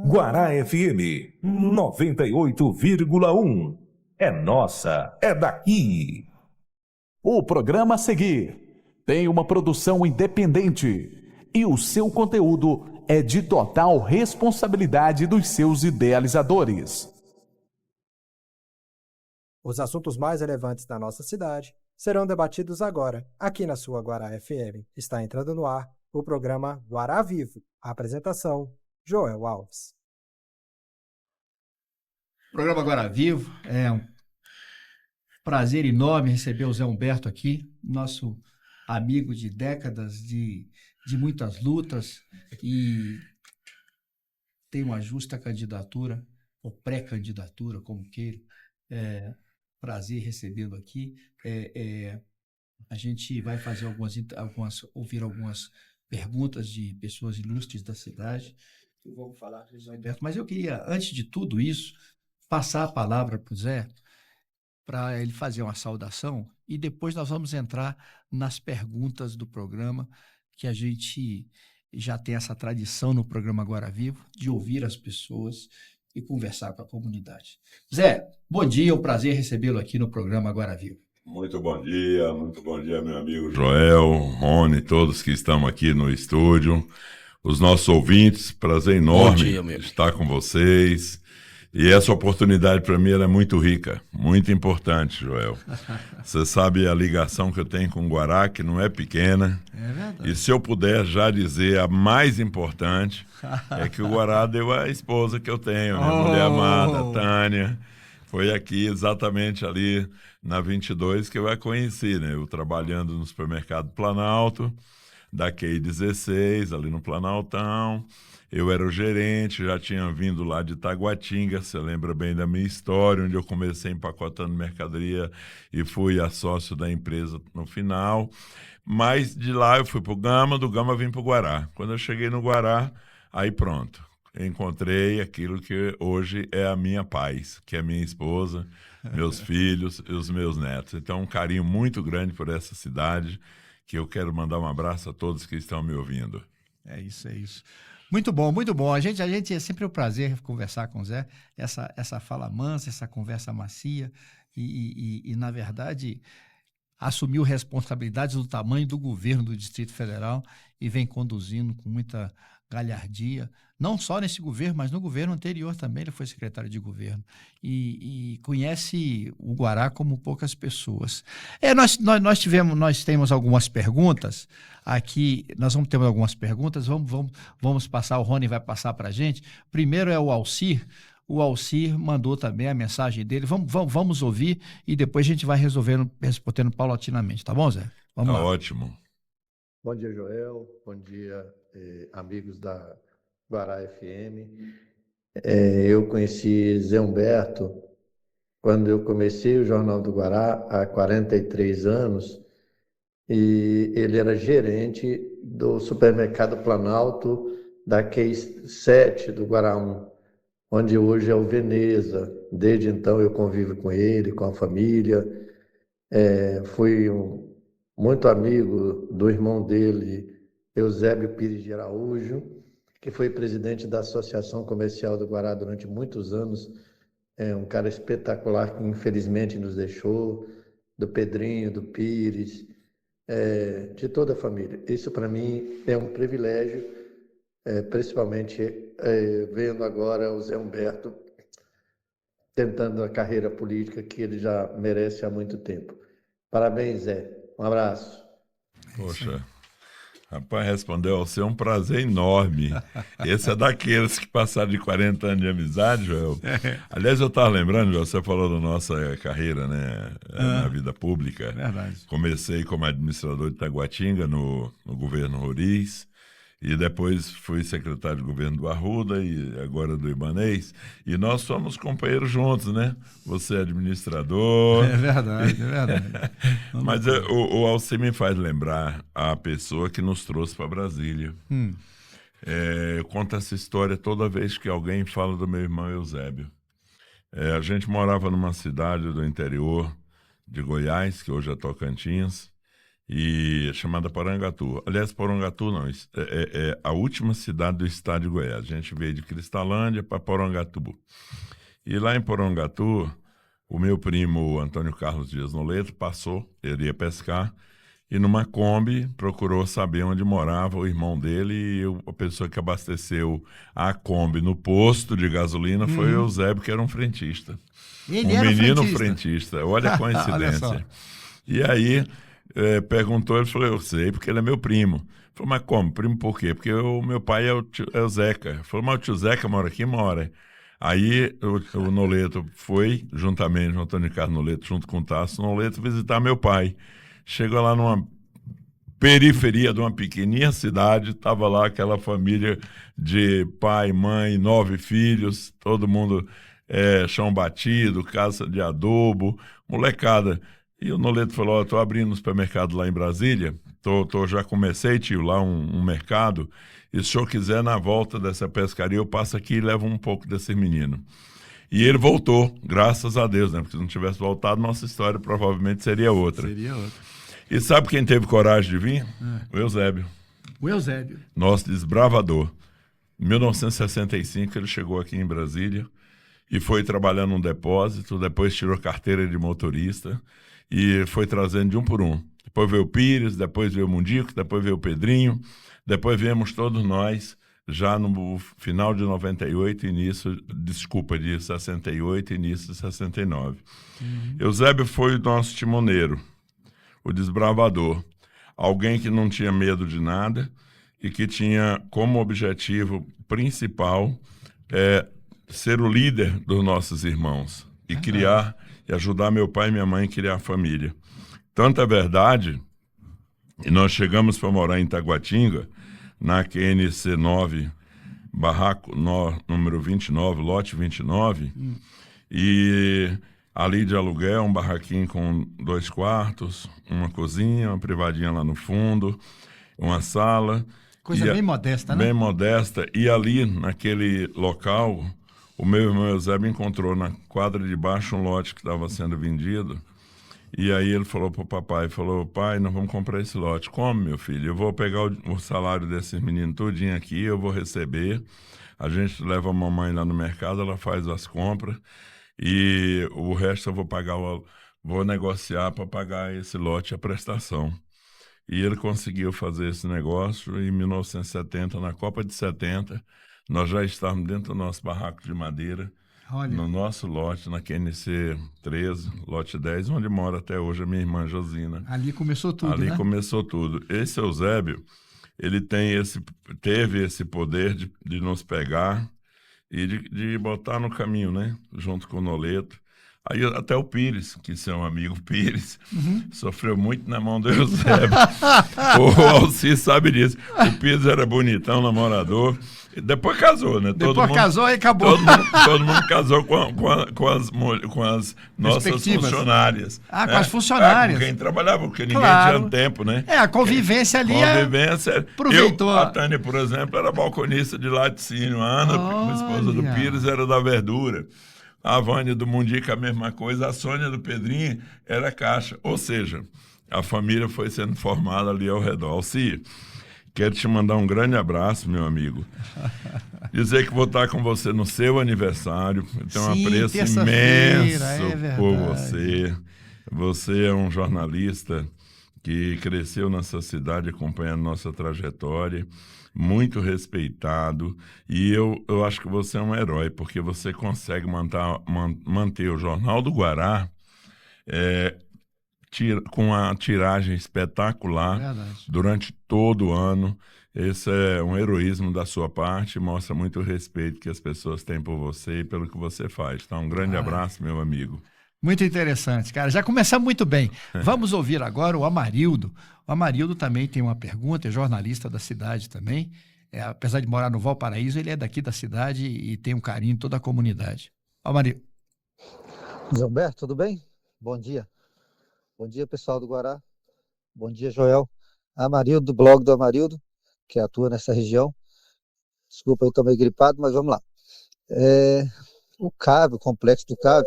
Guará FM 98,1. É nossa, é daqui. O programa a seguir tem uma produção independente e o seu conteúdo é de total responsabilidade dos seus idealizadores. Os assuntos mais relevantes da nossa cidade serão debatidos agora, aqui na sua Guará FM. Está entrando no ar o programa Guará Vivo. A apresentação, Joel Alves. Programa Guará Vivo, é um prazer enorme receber o Zé Humberto aqui, nosso amigo de décadas, de muitas lutas, e tem uma justa candidatura, ou pré-candidatura, como queira. Prazer recebê-lo aqui. A gente vai fazer ouvir algumas perguntas de pessoas ilustres da cidade. Vamos falar com o Zé Humberto, mas eu queria, antes de tudo isso, passar a palavra para o Zé, para ele fazer uma saudação, e depois nós vamos entrar nas perguntas do programa, que a gente já tem essa tradição no programa Guará Vivo, de ouvir as pessoas e conversar com a comunidade. Zé, bom dia, é um prazer recebê-lo aqui no programa Guará Vivo. Muito bom dia, meu amigo Joel, Rony, todos que estão aqui no estúdio, os nossos ouvintes, prazer enorme estar com vocês. E essa oportunidade para mim é muito rica, muito importante, Joel. Você sabe a ligação que eu tenho com o Guará, que não é pequena. É verdade. E se eu puder já dizer a mais importante, é que o Guará deu a esposa que eu tenho, minha mulher amada, Tânia. Foi aqui exatamente ali na 22 que eu a conheci, né? Eu trabalhando no supermercado Planalto, da QI 16, ali no Planaltão. Eu era o gerente, já tinha vindo lá de Taguatinga, você lembra bem da minha história, onde eu comecei empacotando mercadoria e fui a sócio da empresa no final. Mas de lá eu fui para o Gama, do Gama vim para o Guará. Quando eu cheguei no Guará, aí pronto, encontrei aquilo que hoje é a minha paz, que é a minha esposa, meus filhos e os meus netos. Então, um carinho muito grande por essa cidade, que eu quero mandar um abraço a todos que estão me ouvindo. É isso, é isso. Muito bom, muito bom. A gente é sempre um prazer conversar com o Zé, essa fala mansa, essa conversa macia e na verdade, assumiu responsabilidades do tamanho do governo do Distrito Federal e vem conduzindo com muita galhardia, não só nesse governo, mas no governo anterior também ele foi secretário de governo e conhece o Guará como poucas pessoas. Nós temos algumas perguntas aqui, nós vamos ter algumas perguntas, vamos passar, o Rony vai passar para a gente. Primeiro é o Alcir mandou também a mensagem dele, vamos ouvir e depois a gente vai respondendo paulatinamente, tá bom, Zé? Vamos lá. Ótimo. Bom dia, Joel. Bom dia, amigos da Guará FM. Eu conheci Zé Humberto quando eu comecei o Jornal do Guará há 43 anos e ele era gerente do supermercado Planalto da Case 7 do Guará 1, onde hoje é o Veneza. Desde então eu convivo com ele, com a família. Fui muito amigo do irmão dele, Eusébio Pires de Araújo, que foi presidente da Associação Comercial do Guará durante muitos anos. É um cara espetacular que infelizmente nos deixou, do Pedrinho, do Pires, de toda a família. Isso para mim é um privilégio, principalmente vendo agora o Zé Humberto tentando a carreira política que ele já merece há muito tempo. Parabéns, Zé. Um abraço. Poxa, rapaz, respondeu ao seu, um prazer enorme. Esse é daqueles que passaram de 40 anos de amizade, Joel. Aliás, eu estava lembrando, Joel, você falou da nossa carreira, né, na vida pública. Verdade. Comecei como administrador de Taguatinga no governo Roriz. E depois fui secretário de governo do Arruda e agora do Ibanez. E nós somos companheiros juntos, né? Você é administrador. É verdade, é verdade. Mas o Alcir me faz lembrar a pessoa que nos trouxe para Brasília. Eu conto essa história toda vez que alguém fala do meu irmão Eusébio. A gente morava numa cidade do interior de Goiás, que hoje é Tocantins, e chamada Porangatu. Aliás, Porangatu não, é a última cidade do estado de Goiás. A gente veio de Cristalândia para Porangatu. E lá em Porangatu, o meu primo Antônio Carlos Dias Noleto passou, ele ia pescar, e numa Kombi procurou saber onde morava o irmão dele, e a pessoa que abasteceu a Kombi no posto de gasolina foi o Eusébio, que era um frentista. Ele um era menino frentista. Olha a coincidência. Olha só. E aí perguntou, ele falou, eu sei, porque ele é meu primo. Ele falou, mas como? Primo por quê? Porque o meu pai é o Zeca. Ele falou, mas o tio Zeca mora aqui? Mora. Aí o Noleto foi, juntamente com o Antônio Carlos Noleto, junto com o Tasso Noleto, visitar meu pai. Chegou lá numa periferia de uma pequenininha cidade, estava lá aquela família de pai, mãe, 9 filhos, todo mundo chão batido, casa de adobo, molecada. E o Noleto falou, estou abrindo um supermercado lá em Brasília, já comecei, tio, lá um mercado, e se o senhor quiser, na volta dessa pescaria, eu passo aqui e levo um pouco desse menino. E ele voltou, graças a Deus, né? Porque se não tivesse voltado, nossa história provavelmente seria outra. E sabe quem teve coragem de vir? O Eusébio. O Eusébio. Nosso desbravador. Em 1965, ele chegou aqui em Brasília e foi trabalhando num depósito, depois tirou carteira de motorista e foi trazendo de um por um. Depois veio o Pires, depois veio o Mundico, depois veio o Pedrinho, depois viemos todos nós, já no final de 98, de 68, início de 69. Eusébio foi o nosso timoneiro, o desbravador, alguém que não tinha medo de nada e que tinha como objetivo principal ser o líder dos nossos irmãos e criar e ajudar meu pai e minha mãe a criar a família. Tanta verdade, e nós chegamos para morar em Taguatinga, na QNC 9, barraco número 29, lote 29, e ali de aluguel, um barraquinho com 2 quartos, uma cozinha, uma privadinha lá no fundo, uma sala. Coisa bem modesta, né? Bem modesta. E ali, naquele local, o meu irmão Eusébio encontrou na quadra de baixo um lote que estava sendo vendido. E aí ele falou pro papai, pai, nós vamos comprar esse lote. Como, meu filho? Eu vou pegar o salário desses meninos todinho aqui, eu vou receber. A gente leva a mamãe lá no mercado, ela faz as compras. E o resto eu vou pagar, vou negociar para pagar esse lote, a prestação. E ele conseguiu fazer esse negócio em 1970, na Copa de 70, nós já estávamos dentro do nosso barraco de madeira, no nosso lote, na QNC 13, lote 10, onde mora até hoje a minha irmã Josina. Ali começou tudo, Ali né? começou tudo. Esse Eusébio, ele teve esse poder de nos pegar e de botar no caminho, né? Junto com o Noleto. Aí até o Pires, que é um amigo Pires, sofreu muito na mão do Eusébio. O Alci sabe disso. O Pires era bonitão, namorador. E depois casou, né? Depois casou e acabou. Todo mundo casou com as nossas funcionárias. Ah, com as funcionárias. Com quem trabalhava, porque ninguém tinha tempo, né? A convivência ali. Aproveitou. A Tânia, por exemplo, era balconista de laticínio. A Ana, a esposa do Pires, era da verdura. A Vânia do Mundica, a mesma coisa. A Sônia do Pedrinho era caixa. Ou seja, a família foi sendo formada ali ao redor. Alci, quero te mandar um grande abraço, meu amigo. Dizer que vou estar com você no seu aniversário. Eu tenho um apreço imenso por você. Você é um jornalista que cresceu nessa cidade acompanhando nossa trajetória, muito respeitado, e eu acho que você é um herói, porque você consegue manter o Jornal do Guará com a tiragem espetacular durante todo o ano. Esse é um heroísmo da sua parte, mostra muito o respeito que as pessoas têm por você e pelo que você faz. Então, um grande abraço, meu amigo. Muito interessante, cara. Já começamos muito bem. Vamos ouvir agora o Amarildo. O Amarildo também tem uma pergunta, é jornalista da cidade também. Apesar de morar no Valparaíso, ele é daqui da cidade e tem um carinho em toda a comunidade. Amarildo. Zé Humberto, tudo bem? Bom dia. Bom dia, pessoal do Guará. Bom dia, Joel. Amarildo, do blog do Amarildo, que atua nessa região. Desculpa, eu estou meio gripado, mas vamos lá. O CAV, o complexo do CAV,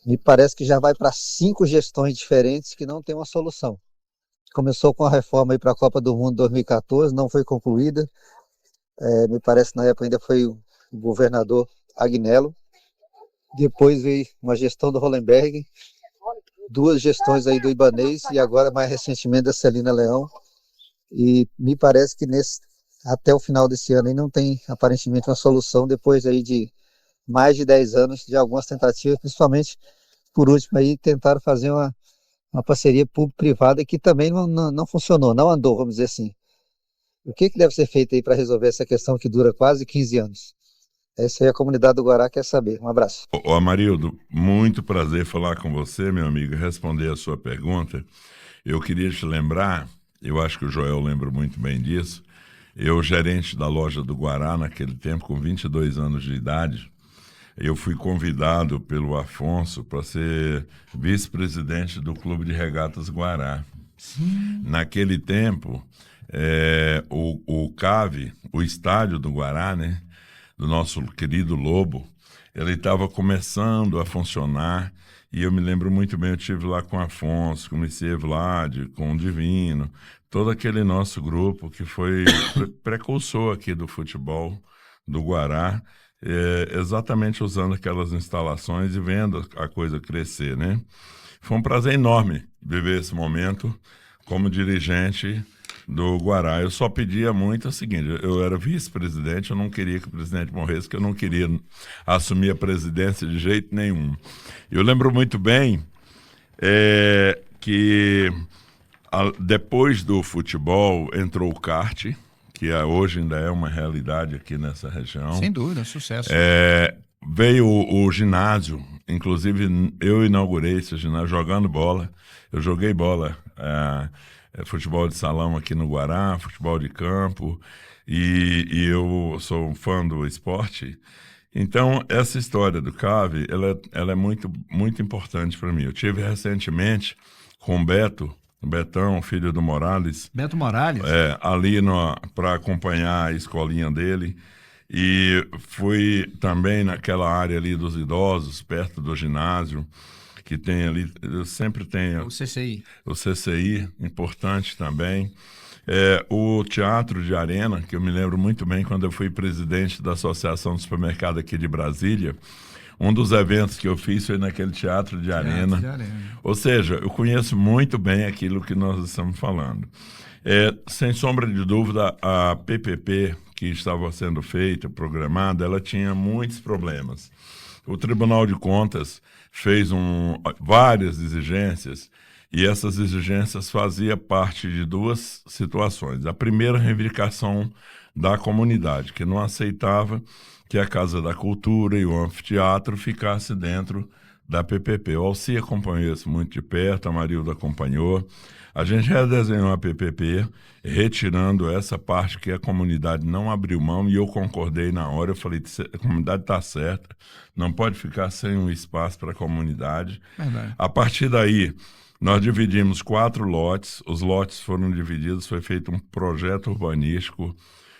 me parece que já vai para 5 gestões diferentes que não tem uma solução. Começou com a reforma para a Copa do Mundo 2014, não foi concluída. Me parece que na época ainda foi o governador Agnello. Depois veio uma gestão do Hollenberg, 2 gestões aí do Ibanez e agora mais recentemente da Celina Leão. E me parece que até o final desse ano aí não tem aparentemente uma solução, depois aí de mais de 10 anos de algumas tentativas, principalmente por último aí tentaram fazer uma parceria público-privada que também não funcionou, não andou, vamos dizer assim. O que deve ser feito aí para resolver essa questão que dura quase 15 anos? Essa aí a comunidade do Guará quer saber. Um abraço. Ô Amarildo, muito prazer falar com você, meu amigo, e responder a sua pergunta. Eu queria te lembrar, eu acho que o Joel lembra muito bem disso, eu, gerente da loja do Guará, naquele tempo, com 22 anos de idade, eu fui convidado pelo Afonso para ser vice-presidente do Clube de Regatas Guará. Sim. Naquele tempo, o CAV, o estádio do Guará, né, do nosso querido Lobo, ele estava começando a funcionar e eu me lembro muito bem, eu estive lá com o Afonso, com o Messias Vlad, com o Divino, todo aquele nosso grupo que foi precursor aqui do futebol do Guará, exatamente usando aquelas instalações e vendo a coisa crescer, né? Foi um prazer enorme viver esse momento como dirigente do Guará. Eu só pedia muito o seguinte, eu era vice-presidente, eu não queria que o presidente morresse, porque eu não queria assumir a presidência de jeito nenhum. Eu lembro muito bem que depois do futebol entrou o kart, que hoje ainda é uma realidade aqui nessa região. Sem dúvida, sucesso. Veio o ginásio, inclusive eu inaugurei esse ginásio jogando bola. Eu joguei bola, futebol de salão aqui no Guará, futebol de campo, e eu sou um fã do esporte. Então, essa história do CAV, ela é muito, muito importante para mim. Eu tive recentemente com o Betão, filho do Morales. Beto Morales? Ali para acompanhar a escolinha dele. E fui também naquela área ali dos idosos, perto do ginásio, que tem ali, sempre tem... O CCI. O CCI, importante também. O Teatro de Arena, que eu me lembro muito bem quando eu fui presidente da Associação de Supermercado aqui de Brasília. Um dos eventos que eu fiz foi naquele Teatro de Arena. Ou seja, eu conheço muito bem aquilo que nós estamos falando. Sem sombra de dúvida, a PPP que estava sendo feita, programada, ela tinha muitos problemas. O Tribunal de Contas fez várias exigências e essas exigências faziam parte de 2 situações. A primeira, reivindicação da comunidade, que não aceitava que a Casa da Cultura e o anfiteatro ficasse dentro da PPP. O Alci acompanhou isso muito de perto, a Marilda acompanhou. A gente redesenhou a PPP, retirando essa parte que a comunidade não abriu mão, e eu concordei na hora. Eu falei, a comunidade está certa, não pode ficar sem um espaço para a comunidade. Verdade. A partir daí, nós dividimos 4 lotes, os lotes foram divididos, foi feito um projeto urbanístico.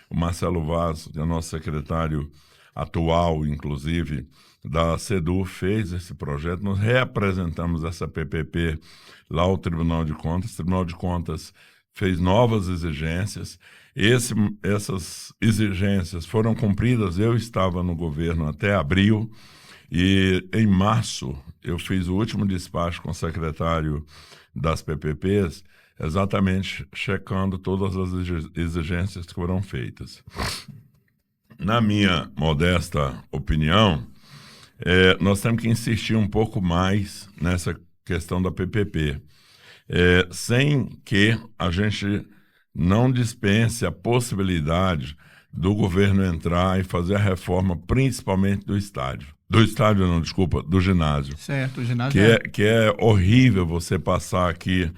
O Marcelo Vaz, que é o nosso secretário atual, inclusive, da SEDU, fez esse projeto. Nós reapresentamos essa PPP lá ao Tribunal de Contas. O Tribunal de Contas fez novas exigências. Essas exigências foram cumpridas. Eu estava no governo até abril e, em março, eu fiz o último despacho com o secretário das PPPs, exatamente checando todas as exigências que foram feitas. Na minha modesta opinião, nós temos que insistir um pouco mais nessa questão da PPP, sem que a gente não dispense a possibilidade do governo entrar e fazer a reforma, principalmente do estádio. Do ginásio. Certo, o ginásio que é horrível você passar aqui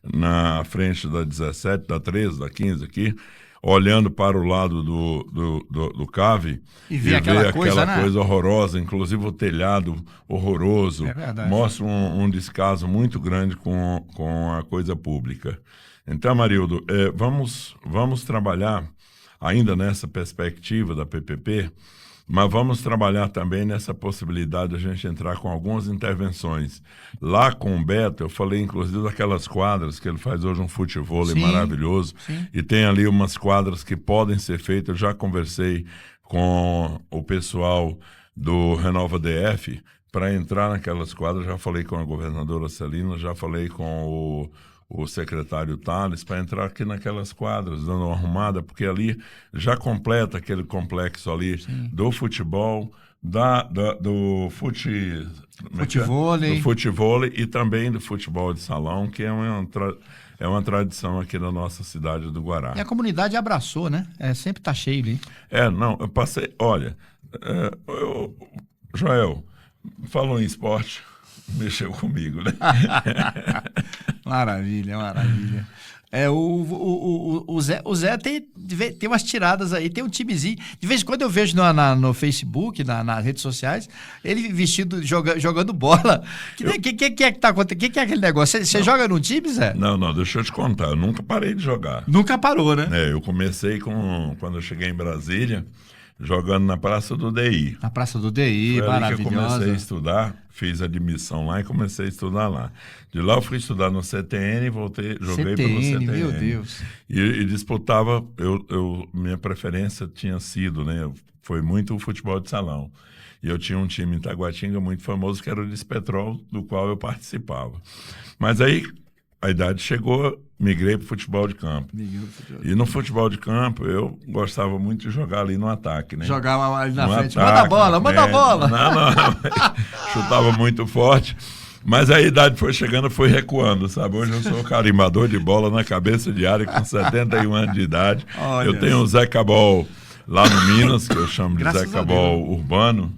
na frente da 17, da 13, da 15 aqui, olhando para o lado do CAV e ver aquela coisa horrorosa, inclusive o telhado horroroso. É verdade. Mostra um descaso muito grande com a coisa pública. Então, Marildo, vamos trabalhar ainda nessa perspectiva da PPP, Mas vamos trabalhar também nessa possibilidade de a gente entrar com algumas intervenções. Lá com o Beto, eu falei inclusive daquelas quadras que ele faz hoje um futevôlei maravilhoso. Sim. E tem ali umas quadras que podem ser feitas. Eu já conversei com o pessoal do Renova DF para entrar naquelas quadras. Já falei com a governadora Celina, já falei com o secretário Tales para entrar aqui naquelas quadras, dando uma arrumada, porque ali já completa aquele complexo ali do futebol, do futevôlei e também do futebol de salão, que é uma tradição aqui na nossa cidade do Guará. E a comunidade abraçou, né? Sempre tá cheio ali. Não, eu passei, olha, Joel, falou em esporte, mexeu comigo, né? Maravilha. O Zé tem umas tiradas aí, tem um timezinho. De vez em quando eu vejo no Facebook, nas redes sociais, ele vestido, jogando bola. Que tá acontecendo? Que é aquele negócio? Você joga no time, Zé? Não, deixa eu te contar. Eu nunca parei de jogar. Nunca parou, né? Eu comecei quando eu cheguei em Brasília, jogando na Praça do DI. Na Praça do DI, foi maravilhosa. Ali que eu comecei a estudar, fiz admissão lá e comecei a estudar lá. De lá eu fui estudar no CTN e joguei pelo CTN. Meu Deus. E disputava, minha preferência tinha sido, né? Foi muito o futebol de salão. E eu tinha um time em Taguatinga muito famoso, que era o Dispetrol, do qual eu participava. Mas aí a idade chegou, migrei para o futebol de campo. E no futebol de campo, eu gostava muito de jogar ali no ataque, né? Jogava ali na frente. Ataque, manda a bola. Não. Chutava muito forte. Mas a idade foi chegando, foi recuando, sabe? Hoje eu sou carimbador de bola na cabeça de área com 71 anos de idade. Olha, eu tenho o Zé Cabol lá no Minas, que eu chamo de Zé Cabol urbano.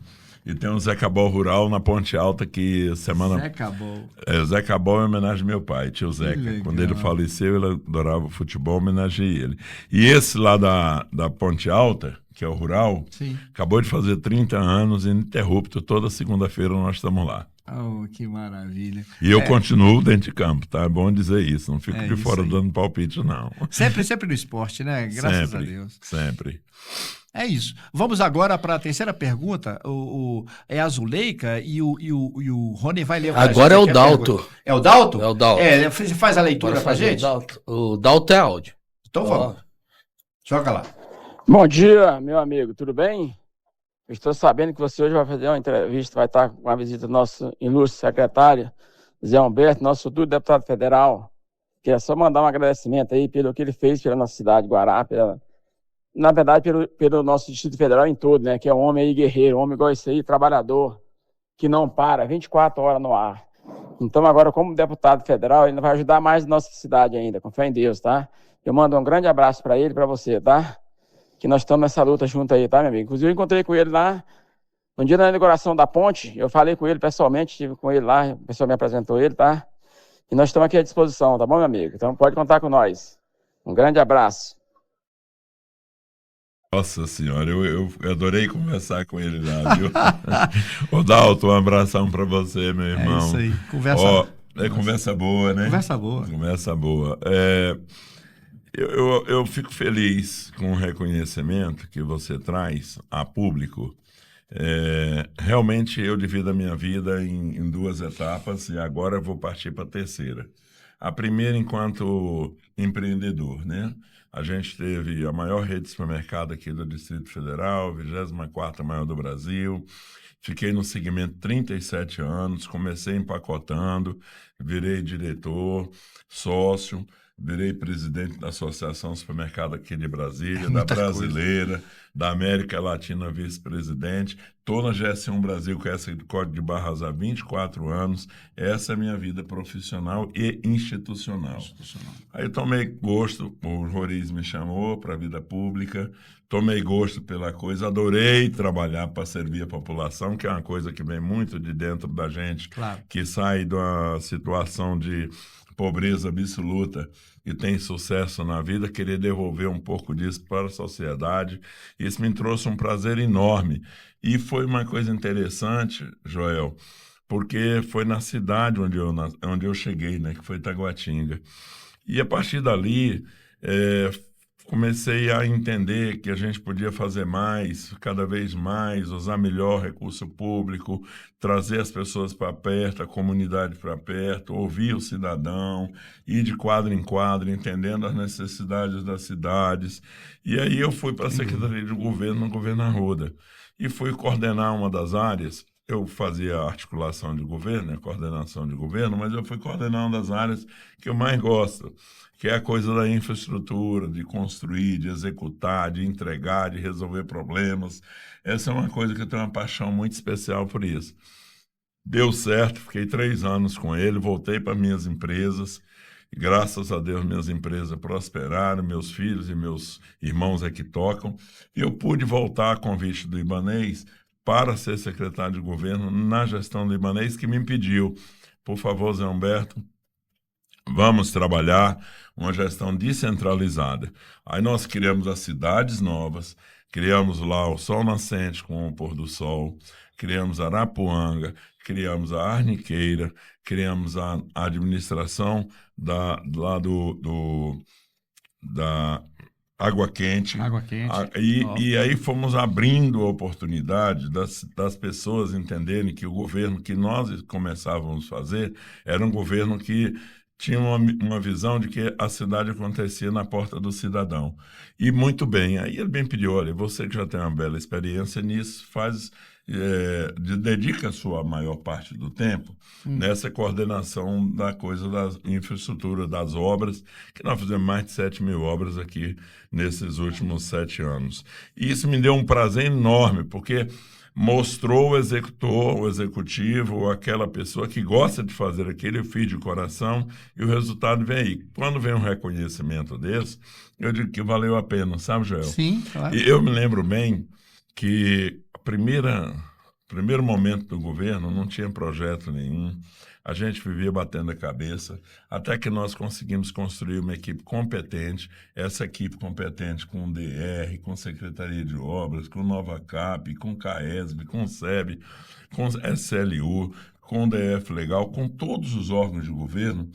E tem o Zé Cabol rural na Ponte Alta, que semana... Zé Cabol. Zé Cabol é homenagem ao meu pai, tio Zeca. Quando ele faleceu, ele adorava futebol, homenageei ele. E esse lá da Ponte Alta, que é o rural, acabou de fazer 30 anos, ininterrupto. Toda segunda-feira nós estamos lá. Oh, que maravilha. E eu continuo dentro de campo, tá? É bom dizer isso. Não fico de fora dando palpite, não. Sempre no esporte, né? Graças a Deus. Sempre. É isso. Vamos agora para a terceira pergunta. É a Zuleika e o Rony vai ler. Agora é o Dalto. É o Dalto? É o Dalto. Você faz a leitura pra gente? O Dalto é áudio. Então vamos. Joga lá. Bom dia, meu amigo. Tudo bem? Eu estou sabendo que você hoje vai fazer uma entrevista, vai estar com a visita do nosso ilustre secretário, Zé Humberto, nosso futuro deputado federal. Queria só mandar um agradecimento aí pelo que ele fez pela nossa cidade, Guará, na verdade, pelo nosso Distrito Federal em todo, né? Que é um homem aí guerreiro, um homem igual esse aí, trabalhador, que não para, 24 horas no ar. Então, agora, como deputado federal, ele vai ajudar mais a nossa cidade ainda, com fé em Deus, tá? Eu mando um grande abraço para ele e para você, tá? Que nós estamos nessa luta junto aí, tá, meu amigo? Inclusive, eu encontrei com ele lá, no dia da inauguração da ponte, eu falei com ele pessoalmente, estive com ele lá, o pessoal me apresentou ele, tá? E nós estamos aqui à disposição, tá bom, meu amigo? Então, pode contar com nós. Um grande abraço. Nossa senhora, eu adorei conversar com ele lá, viu? Ô Dalton, um abração pra você, meu irmão. É isso aí, conversa boa, né? Conversa boa. Eu fico feliz com o reconhecimento que você traz a público. Realmente eu divido a minha vida em duas etapas e agora eu vou partir para a terceira. A primeira enquanto empreendedor, né? A gente teve a maior rede de supermercado aqui do Distrito Federal, 24ª maior do Brasil. Fiquei no segmento 37 anos, comecei empacotando, virei diretor, sócio, virei presidente da Associação Supermercado aqui de Brasília, da Brasileira, da América Latina, vice-presidente. Estou na GS1 Brasil com essa de código de barras há 24 anos. Essa é a minha vida profissional e institucional. Aí tomei gosto, o Roriz me chamou para a vida pública, tomei gosto pela coisa, adorei trabalhar para servir a população, que é uma coisa que vem muito de dentro da gente, que sai de uma situação de pobreza absoluta e tem sucesso na vida, querer devolver um pouco disso para a sociedade. Isso me trouxe um prazer enorme. E foi uma coisa interessante, Joel, porque foi na cidade onde eu cheguei, né, que foi Taguatinga. E a partir dali, comecei a entender que a gente podia fazer mais, cada vez mais, usar melhor recurso público, trazer as pessoas para perto, a comunidade para perto, ouvir o cidadão, ir de quadro em quadro, entendendo as necessidades das cidades. E aí eu fui para a Secretaria de Governo, no Governo Arruda, e fui coordenar uma das áreas. Eu fazia a articulação de governo, a coordenação de governo, mas eu fui coordenar uma das áreas que eu mais gosto, que é a coisa da infraestrutura, de construir, de executar, de entregar, de resolver problemas. Essa é uma coisa que eu tenho uma paixão muito especial por isso. Deu certo, fiquei 3 anos com ele, voltei para minhas empresas, e graças a Deus minhas empresas prosperaram, meus filhos e meus irmãos é que tocam, e eu pude voltar a convite do Ibanez para ser secretário de governo na gestão do Ibanez, que me pediu, por favor, Zé Humberto, vamos trabalhar uma gestão descentralizada. Aí nós criamos as cidades novas, criamos lá o Sol Nascente com o pôr do sol, criamos Arapuanga, criamos a Arniqueira, criamos a administração da Água Quente. E aí fomos abrindo a oportunidade das pessoas entenderem que o governo que nós começávamos a fazer era um governo que tinha uma visão de que a cidade acontecia na porta do cidadão. E muito bem, aí ele me pediu, olha, você que já tem uma bela experiência nisso, dedica a sua maior parte do tempo nessa coordenação da coisa da infraestrutura, das obras, que nós fizemos mais de 7.000 obras aqui nesses últimos 7 anos. E isso me deu um prazer enorme, porque mostrou o executor, o executivo, aquela pessoa que gosta de fazer aquilo, eu fiz de coração, e o resultado vem aí. Quando vem um reconhecimento desse, eu digo que valeu a pena, sabe, Joel? Sim, claro. E eu me lembro bem que primeiro momento do governo não tinha projeto nenhum, a gente vivia batendo a cabeça, até que nós conseguimos construir uma equipe competente, essa equipe competente com o DR, com Secretaria de Obras, com Nova Cap, com CAESB, com SEB, com SLU, com DF Legal, com todos os órgãos de governo,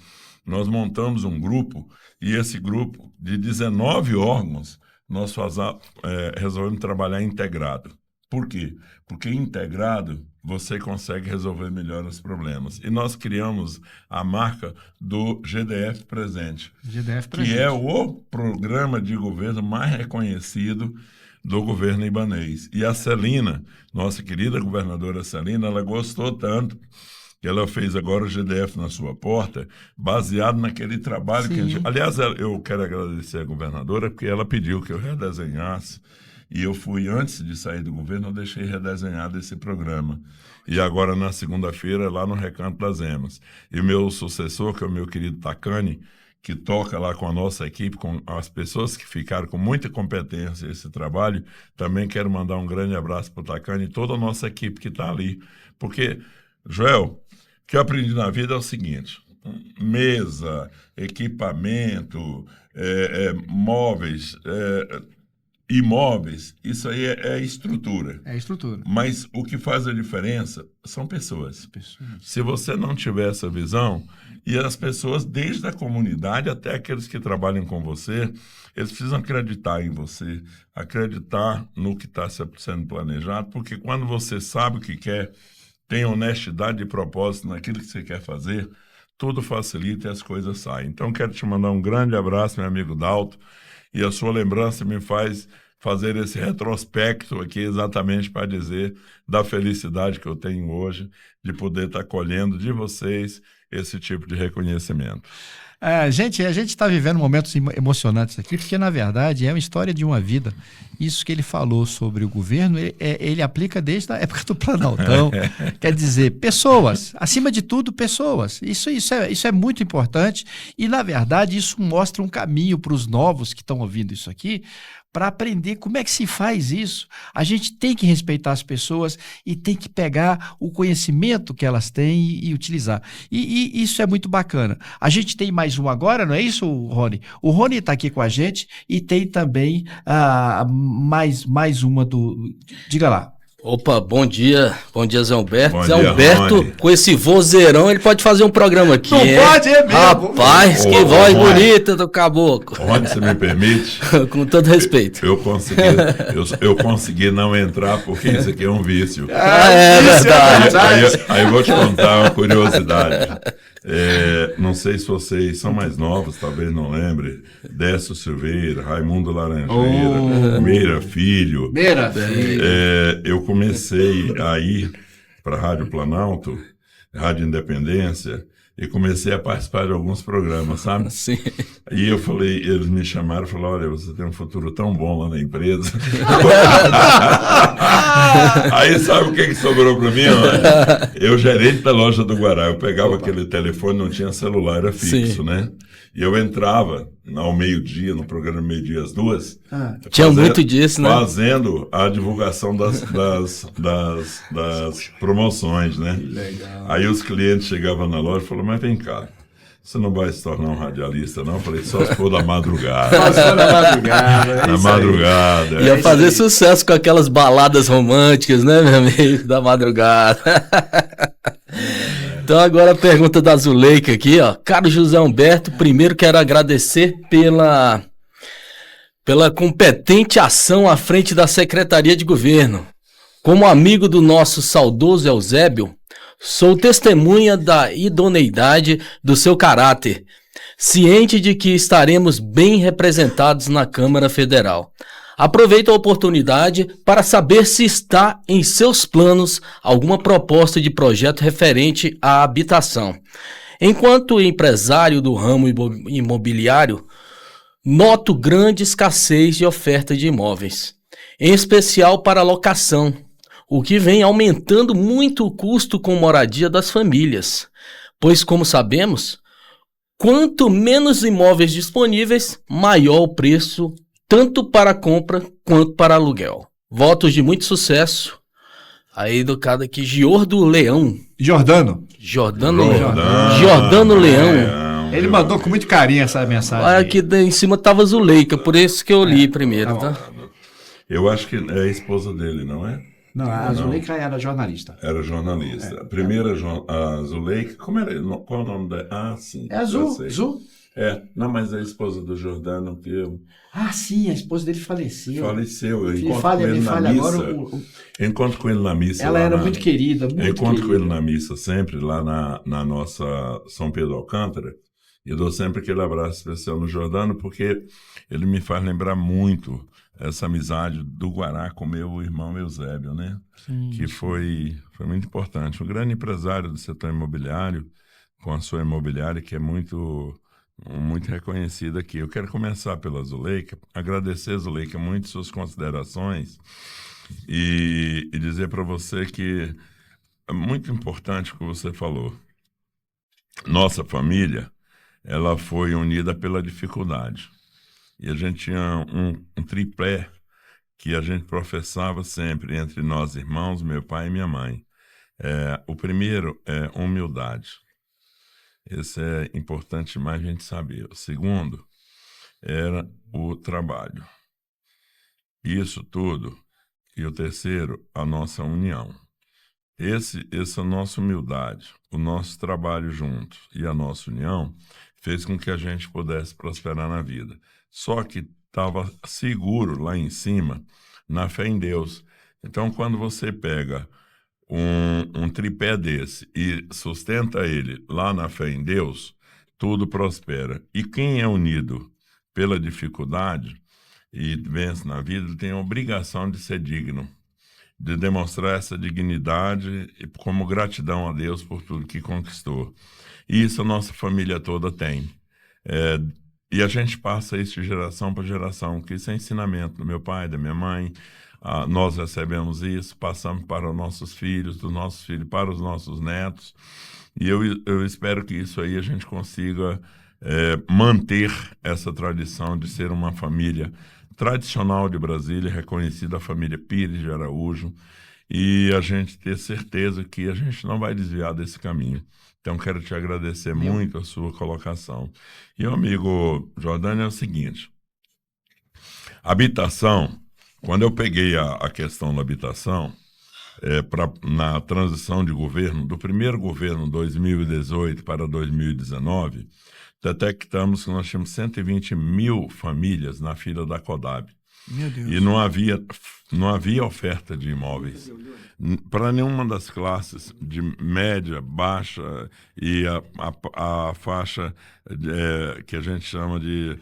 nós montamos um grupo, e esse grupo de 19 órgãos, nós resolvemos trabalhar integrado. Por quê? Porque integrado você consegue resolver melhor os problemas. E nós criamos a marca do GDF Presente, que é o programa de governo mais reconhecido do governo ibanês. E a Celina, nossa querida governadora Celina, ela gostou tanto que ela fez agora o GDF na sua porta, baseado naquele trabalho que a gente... Aliás, eu quero agradecer a governadora, porque ela pediu que eu redesenhasse. E eu fui, antes de sair do governo, eu deixei redesenhado esse programa. E agora, na segunda-feira, lá no Recanto das Emas. E o meu sucessor, que é o meu querido Tacani, que toca lá com a nossa equipe, com as pessoas que ficaram com muita competência esse trabalho, também quero mandar um grande abraço para o Tacani e toda a nossa equipe que está ali. Porque, Joel, o que eu aprendi na vida é o seguinte: mesa, equipamento, móveis... imóveis, isso aí é estrutura. É estrutura. Mas o que faz a diferença são pessoas. Se você não tiver essa visão, e as pessoas, desde a comunidade até aqueles que trabalham com você, eles precisam acreditar em você, acreditar no que está sendo planejado, porque quando você sabe o que quer, tem honestidade de propósito naquilo que você quer fazer, tudo facilita e as coisas saem. Então, quero te mandar um grande abraço, meu amigo Dalto, e a sua lembrança me faz fazer esse retrospecto aqui exatamente para dizer da felicidade que eu tenho hoje de poder estar colhendo de vocês esse tipo de reconhecimento. Gente, a gente está vivendo momentos emocionantes aqui, porque, na verdade, é uma história de uma vida. Isso que ele falou sobre o governo, ele aplica desde a época do Planaltão. Quer dizer, pessoas, acima de tudo, pessoas. Isso é muito importante e, na verdade, isso mostra um caminho para os novos que estão ouvindo isso aqui, para aprender como é que se faz isso. A gente tem que respeitar as pessoas e tem que pegar o conhecimento que elas têm e utilizar. E isso é muito bacana. A gente tem mais um agora, não é isso, Rony? O Rony está aqui com a gente e tem também mais uma do... Diga lá. Opa, bom dia Zé Humberto. Bom Zé dia, Humberto, Rony. com esse vozeirão, ele pode fazer um programa aqui. Não hein? pode, é mesmo. Rapaz, que Ô, voz Rony. bonita do caboclo. Onde você me permite? Com todo respeito. Eu consegui não entrar porque isso aqui é um vício. É verdade. Aí eu vou te contar uma curiosidade. Não sei se vocês são mais novos, talvez não lembrem. Décio Silveira, Raimundo Laranjeira, Meira Filho. Meira, Eu comecei a ir para a Rádio Planalto, Rádio Independência, e comecei a participar de alguns programas, sabe? Sim. E eu falei, eles me chamaram e falaram, olha, você tem um futuro tão bom lá na empresa. Aí sabe o que sobrou para mim? Ó? Eu gerente da loja do Guará, eu pegava aquele telefone, não tinha celular, era fixo, Sim. né? E eu entrava ao meio-dia, no programa Meio-Dia às 2. Tinha muito disso, né? Fazendo a divulgação das promoções, né? legal. Aí os clientes chegavam na loja e falaram, mas vem cá, você não vai se tornar um radialista, não? Eu falei, só se for da madrugada. Passou na madrugada. é Na isso aí. madrugada. Ia fazer sucesso com aquelas baladas românticas, né, meu amigo? Da madrugada. Então agora a pergunta da Zuleika aqui, ó. Caro José Humberto, primeiro quero agradecer pela competente ação à frente da Secretaria de Governo. Como amigo do nosso saudoso Eusébio, sou testemunha da idoneidade do seu caráter, ciente de que estaremos bem representados na Câmara Federal. Aproveito a oportunidade para saber se está em seus planos alguma proposta de projeto referente à habitação. Enquanto empresário do ramo imobiliário, noto grande escassez de oferta de imóveis, em especial para locação, o que vem aumentando muito o custo com moradia das famílias, pois, como sabemos, quanto menos imóveis disponíveis, maior o preço, tanto para compra quanto para aluguel. Votos de muito sucesso. Aí do cara aqui, Giordo Leão. Jordano. Jordano Leão. Ele mandou com muito carinho essa mensagem. Olha, aqui em cima tava Zuleika, por isso que eu li primeiro, tá? Eu acho que é a esposa dele, não é? Não, a Zuleika era jornalista. Era jornalista. A primeira, a Zuleika, como era? Qual é o nome dela? Ah, sim. É Azul. já sei. Azul? Não, mas a esposa do Jordano, que eu... Ah, sim, a esposa dele faleceu. Faleceu. Eu Me encontro fale com ele na agora. missa. Eu encontro com ele na missa. Ela lá era muito querida, muito Eu encontro com querida. ele na missa sempre, lá na nossa São Pedro Alcântara. E eu dou sempre aquele abraço especial no Jordano, porque ele me faz lembrar muito essa amizade do Guará com meu irmão Eusébio, né? Sim. Que foi muito importante. Um grande empresário do setor imobiliário, com a sua imobiliária, que é muito reconhecida aqui. Eu quero começar pela Zuleika, agradecer, Zuleika, muito suas considerações e dizer para você que é muito importante o que você falou. Nossa família, ela foi unida pela dificuldade. E a gente tinha um tripé que a gente professava sempre entre nós irmãos, meu pai e minha mãe. O primeiro é humildade. Esse é importante demais a gente saber. O segundo era o trabalho. Isso tudo. E o terceiro, a nossa união. Essa é a nossa humildade, o nosso trabalho juntos e a nossa união fez com que a gente pudesse prosperar na vida. Só que estava seguro lá em cima, na fé em Deus. Então, quando você pega um tripé desse e sustenta ele lá na fé em Deus, tudo prospera. E quem é unido pela dificuldade e vence na vida, ele tem a obrigação de ser digno, de demonstrar essa dignidade como gratidão a Deus por tudo que conquistou. E isso a nossa família toda tem. E a gente passa isso de geração para geração, que isso é ensinamento do meu pai, da minha mãe. Nós recebemos isso, passamos para os nossos filhos, dos nossos filhos para os nossos netos. E eu espero que isso aí a gente consiga manter essa tradição de ser uma família tradicional de Brasília, reconhecida a família Pires de Araújo, e a gente ter certeza que a gente não vai desviar desse caminho. Então, quero te agradecer muito a sua colocação. E o amigo Jordano é o seguinte, habitação, quando eu peguei a questão da habitação, na transição de governo, do primeiro governo 2018 para 2019, detectamos que nós tínhamos 120 mil famílias na fila da CODAB. Meu Deus. E não havia oferta de imóveis para nenhuma das classes de média, baixa e a faixa que a gente chama de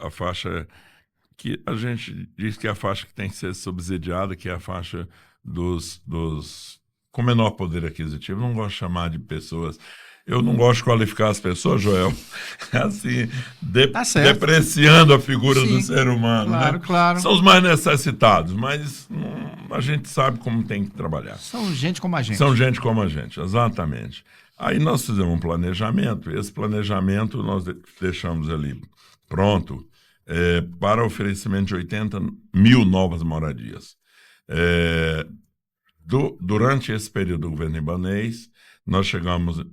a faixa que a gente diz que é a faixa que tem que ser subsidiada, que é a faixa dos com menor poder aquisitivo. Não gosto de chamar de pessoas. Eu não gosto de qualificar as pessoas, Joel, assim, depreciando a figura do ser humano. Claro, né? claro. São os mais necessitados, mas a gente sabe como tem que trabalhar. São gente como a gente. São gente como a gente, exatamente. Aí nós fizemos um planejamento, e esse planejamento nós deixamos ali pronto para oferecimento de 80 mil novas moradias. Durante esse período do governo libanês, nós chegamos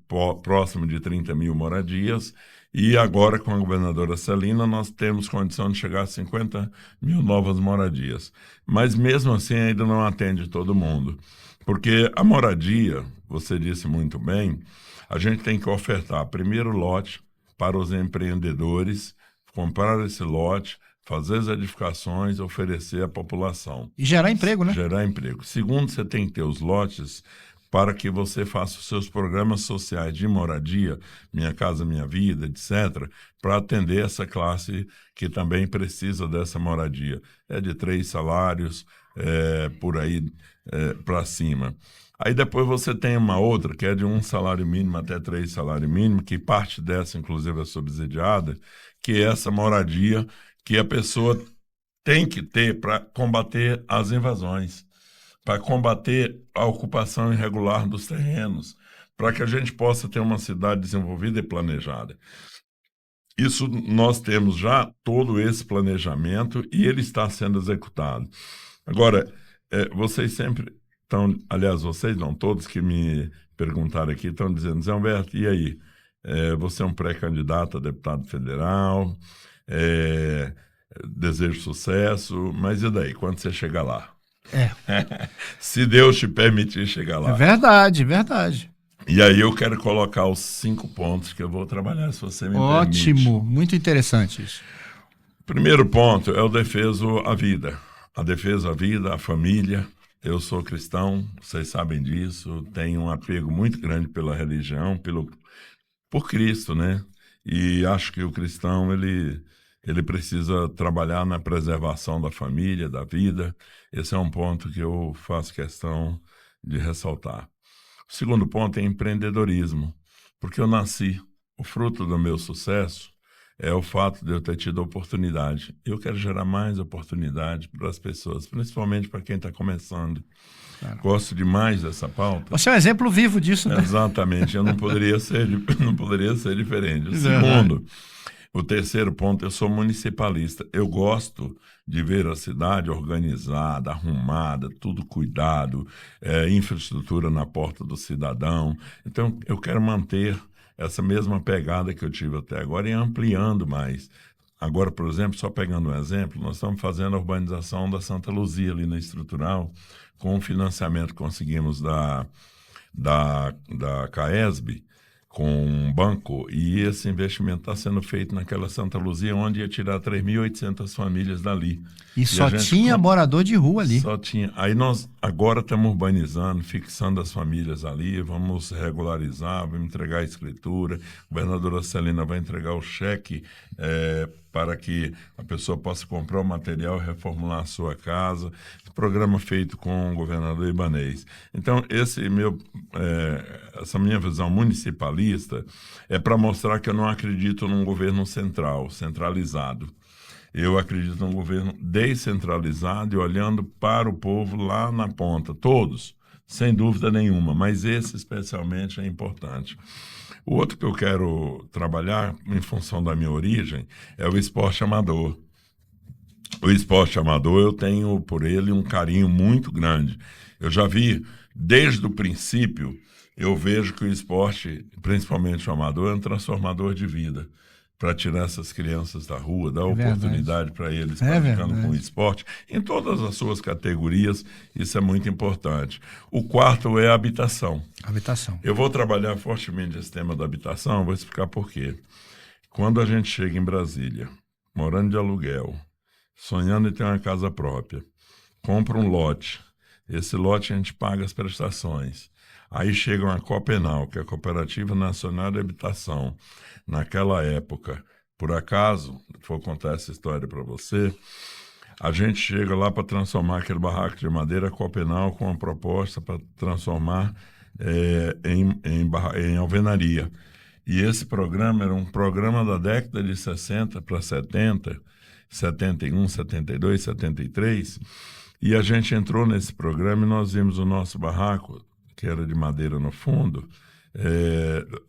próximo de 30 mil moradias e agora, com a governadora Celina, nós temos condição de chegar a 50 mil novas moradias. Mas, mesmo assim, ainda não atende todo mundo. Porque a moradia, você disse muito bem, a gente tem que ofertar primeiro lote para os empreendedores, comprar esse lote, fazer as edificações, oferecer à população. E gerar emprego, né? Gerar emprego. Segundo, você tem que ter os lotes para que você faça os seus programas sociais de moradia, Minha Casa Minha Vida, etc., para atender essa classe que também precisa dessa moradia. É de 3 salários, por aí para cima. Aí depois você tem uma outra, que é de 1 salário mínimo até 3 salários mínimos, que parte dessa, inclusive, é subsidiada, que é essa moradia que a pessoa tem que ter para combater as invasões, para combater a ocupação irregular dos terrenos, para que a gente possa ter uma cidade desenvolvida e planejada. Isso nós temos já todo esse planejamento e ele está sendo executado. Agora, vocês sempre estão, aliás, vocês não, todos que me perguntaram aqui estão dizendo, Zé Humberto, e aí? Você é um pré-candidato a deputado federal, desejo sucesso, mas e daí, quando você chegar lá? Se Deus te permitir chegar lá. É verdade, verdade. E aí eu quero colocar os 5 pontos que eu vou trabalhar, se você me permite. Ótimo, muito interessante isso. Primeiro ponto é o defeso à vida. A defesa à vida, à família. Eu sou cristão, vocês sabem disso, tenho um apego muito grande pela religião, por Cristo, né? E acho que o cristão, ele precisa trabalhar na preservação da família, da vida. Esse é um ponto que eu faço questão de ressaltar. O segundo ponto é empreendedorismo, porque eu nasci. O fruto do meu sucesso é o fato de eu ter tido oportunidade. Eu quero gerar mais oportunidade para as pessoas, principalmente para quem está começando. Claro. Gosto demais dessa pauta. Você é um exemplo vivo disso, né? Exatamente, eu não poderia ser diferente. O segundo, o terceiro ponto, eu sou municipalista. Eu gosto de ver a cidade organizada, arrumada, tudo cuidado, infraestrutura na porta do cidadão. Então, eu quero manter essa mesma pegada que eu tive até agora e ampliando mais. Agora, por exemplo, só pegando um exemplo, nós estamos fazendo a urbanização da Santa Luzia ali na Estrutural, com o financiamento que conseguimos da CAESB, com um banco, e esse investimento está sendo feito naquela Santa Luzia, onde ia tirar 3.800 famílias dali. E só tinha morador de rua ali. Só tinha. Aí nós agora estamos urbanizando, fixando as famílias ali, vamos regularizar, vamos entregar a escritura, a governadora Celina vai entregar o cheque para que a pessoa possa comprar o material e reformular a sua casa. Programa feito com o governador Ibanez. Então, essa minha visão municipalista é para mostrar que eu não acredito num governo centralizado. Eu acredito num governo descentralizado e olhando para o povo lá na ponta, todos, sem dúvida nenhuma, mas esse especialmente é importante. O outro que eu quero trabalhar, em função da minha origem, é o esporte amador. O esporte amador, eu tenho por ele um carinho muito grande. Eu já vi, desde o princípio, eu vejo que o esporte, principalmente o amador, é um transformador de vida. para tirar essas crianças da rua, dar verdade. oportunidade para eles É praticando verdade. com o esporte, em todas as suas categorias, isso é muito importante. O quarto é a habitação. Habitação. Eu vou trabalhar fortemente esse tema da habitação, vou explicar por quê. Quando a gente chega em Brasília, morando de aluguel, sonhando em ter uma casa própria, compra um lote, esse lote a gente paga as prestações. Aí chega uma Copenal, que é a Cooperativa Nacional de Habitação. Naquela época, por acaso, vou contar essa história para você, a gente chega lá para transformar aquele barraco de madeira Copenal com uma proposta para transformar em alvenaria. E esse programa era um programa da década de 60 para 70, 71, 72, 73, e a gente entrou nesse programa e nós vimos o nosso barraco, que era de madeira no fundo,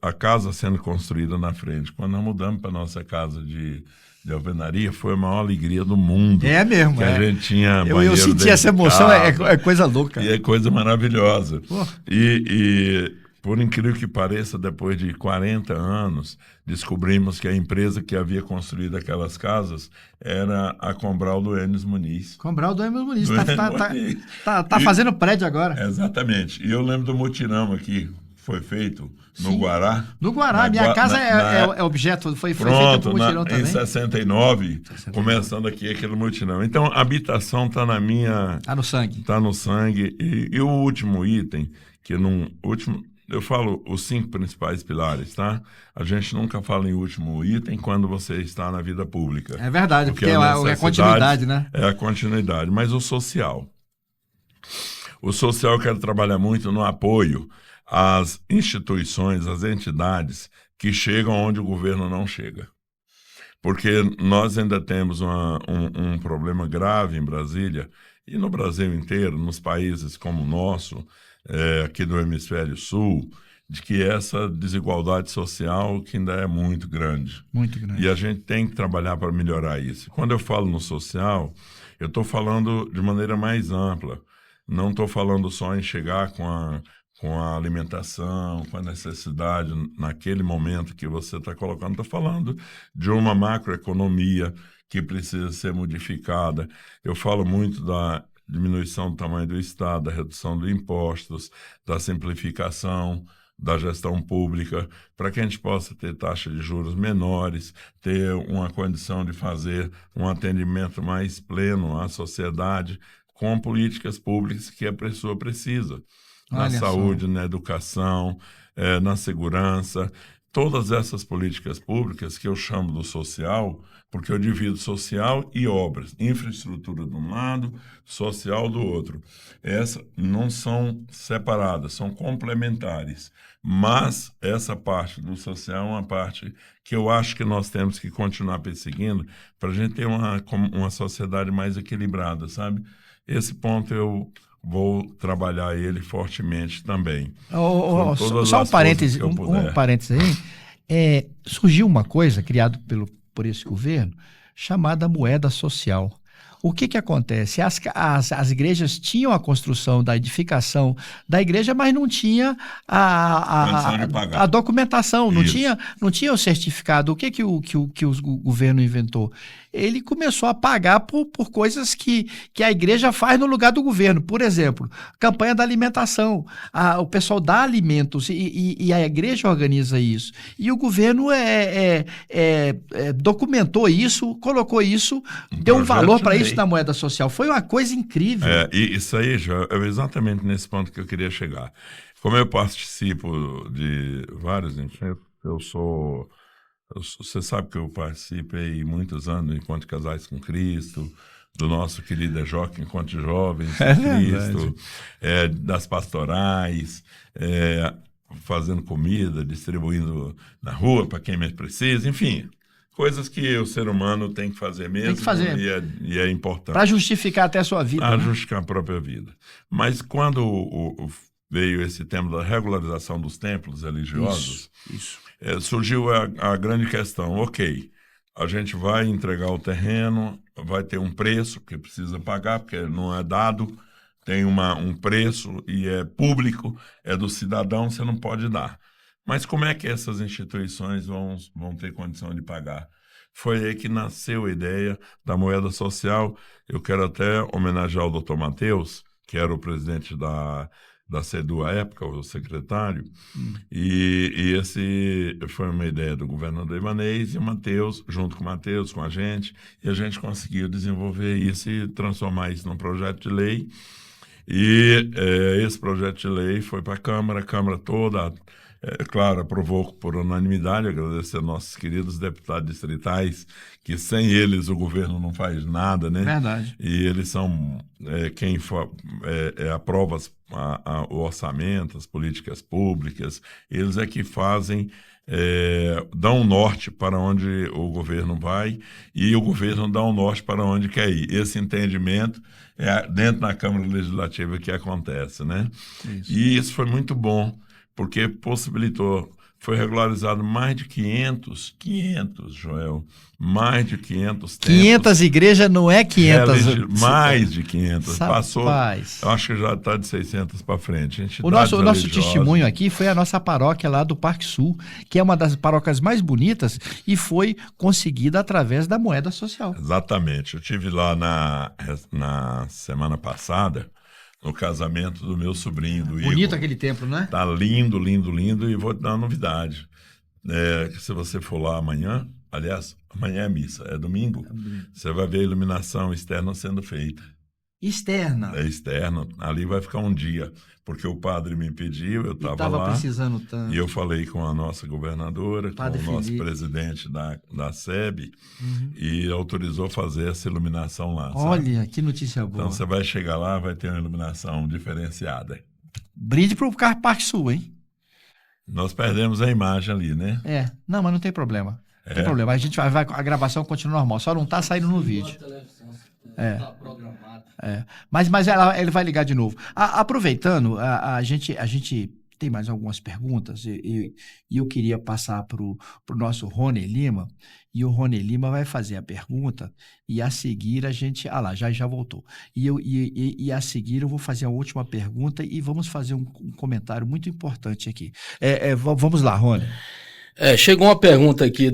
a casa sendo construída na frente. Quando nós mudamos para a nossa casa de alvenaria, foi a maior alegria do mundo. É mesmo, que a gente tinha eu senti essa emoção, é coisa louca. E é coisa maravilhosa. Pô. E por incrível que pareça, depois de 40 anos, descobrimos que a empresa que havia construído aquelas casas era a Combral do Enes Muniz. Combral do Enes Muniz. Do Enes Muniz. Tá fazendo prédio agora. Exatamente. E eu lembro do mutirão aqui, foi feito no Guará. No Guará. Minha casa é objeto, foi feito por mutirão também. Em 69, começando aqui aquele mutirão. Então, a habitação está na minha... Está no sangue. Está no sangue. E o último item, eu falo os 5 principais pilares, tá? A gente nunca fala em último item quando você está na vida pública. É verdade, porque é a continuidade, né? É a continuidade. Mas o social. O social eu quero trabalhar muito no apoio às instituições, às entidades que chegam onde o governo não chega. Porque nós ainda temos um problema grave em Brasília e no Brasil inteiro, nos países como o nosso, aqui do Hemisfério Sul, de que essa desigualdade social que ainda é muito grande. Muito grande. E a gente tem que trabalhar para melhorar isso. Quando eu falo no social, eu estou falando de maneira mais ampla. Não estou falando só em chegar com a alimentação, com a necessidade naquele momento que você está colocando. Estou falando de uma macroeconomia que precisa ser modificada. Eu falo muito da diminuição do tamanho do Estado, da redução de impostos, da simplificação da gestão pública, para que a gente possa ter taxas de juros menores, ter uma condição de fazer um atendimento mais pleno à sociedade com políticas públicas que a pessoa precisa. Na saúde, na educação, na segurança. Todas essas políticas públicas que eu chamo do social, porque eu divido social e obras, infraestrutura de um lado, social do outro. Essas não são separadas, são complementares. Mas essa parte do social é uma parte que eu acho que nós temos que continuar perseguindo para a gente ter uma sociedade mais equilibrada, sabe? Esse ponto eu vou trabalhar ele fortemente também. Só um parêntese aí. Surgiu uma coisa criada por esse governo chamada moeda social. O que acontece? As igrejas tinham a construção da edificação da igreja, mas não tinha a documentação, não tinha o certificado. O que o governo inventou? Ele começou a pagar por coisas que a igreja faz no lugar do governo. Por exemplo, campanha da alimentação. O pessoal dá alimentos e a igreja organiza isso. E o governo documentou isso, colocou isso, deu um valor para isso na moeda social. Foi uma coisa incrível. E isso aí, João, é exatamente nesse ponto que eu queria chegar. Como eu participo de vários, você sabe que eu participei muitos anos do Encontro de Casais com Cristo, do nosso querido EJOC, Encontro de Jovens com Cristo, das pastorais, fazendo comida, distribuindo na rua para quem mais precisa, enfim, coisas que o ser humano tem que fazer mesmo. Tem que fazer. E é importante. Para justificar até a sua vida. Para justificar a própria vida. Mas quando veio esse tema da regularização dos templos religiosos, surgiu a grande questão. Ok, a gente vai entregar o terreno, vai ter um preço, porque precisa pagar, porque não é dado, tem um preço e é público, é do cidadão, você não pode dar. Mas como é que essas instituições vão ter condição de pagar? Foi aí que nasceu a ideia da moeda social. Eu quero até homenagear o Dr. Matheus, que era o presidente da CEDU à época, o secretário, e esse foi uma ideia do governador Ibanez, e o Matheus, junto com o Matheus, com a gente conseguiu desenvolver isso e transformar isso num projeto de lei. E esse projeto de lei foi para a Câmara toda, claro, aprovou por unanimidade. Agradecer aos nossos queridos deputados distritais, que sem eles o governo não faz nada, né? Verdade. E eles são quem aprova o orçamento, as políticas públicas, eles é que fazem, dão um norte para onde o governo vai, e o governo dá um norte para onde quer ir. Esse entendimento é dentro da Câmara Legislativa que acontece, né? Isso. E isso foi muito bom, porque possibilitou, foi regularizado mais de 500, Joel, mais de 500 templos. 500 igrejas não é 500. Mais de 500. Rapaz. Passou, eu acho que já está de 600 para frente. O nosso testemunho aqui foi a nossa paróquia lá do Parque Sul, que é uma das paróquias mais bonitas e foi conseguida através da moeda social. Exatamente. Eu estive lá na semana passada, no casamento do meu sobrinho, do Igor. Bonito aquele templo, né? Tá lindo, lindo, lindo, e vou te dar uma novidade. Se você for lá amanhã, aliás, amanhã é missa, é domingo, você vai ver a iluminação externa sendo feita. Externa? É externa, ali vai ficar um dia, porque o padre me pediu, eu estava lá, precisando tanto. E eu falei com a nossa governadora, com o nosso presidente da SEB, e autorizou fazer essa iluminação lá. Olha, sabe? Que notícia boa. Então você vai chegar lá, vai ter uma iluminação diferenciada. Brinde para o Parque Sul, hein? Nós perdemos a imagem ali, né? Não, mas não tem problema. Não tem problema, a gente a gravação continua normal, só não está saindo no vídeo. Tá programado. Mas ele vai ligar de novo. Aproveitando, a gente tem mais algumas perguntas e eu queria passar para o nosso Rony Lima, e o Rony Lima vai fazer a pergunta e a seguir a gente... lá, já voltou. E a seguir eu vou fazer a última pergunta e vamos fazer um comentário muito importante aqui. Vamos lá, Rony. Chegou uma pergunta aqui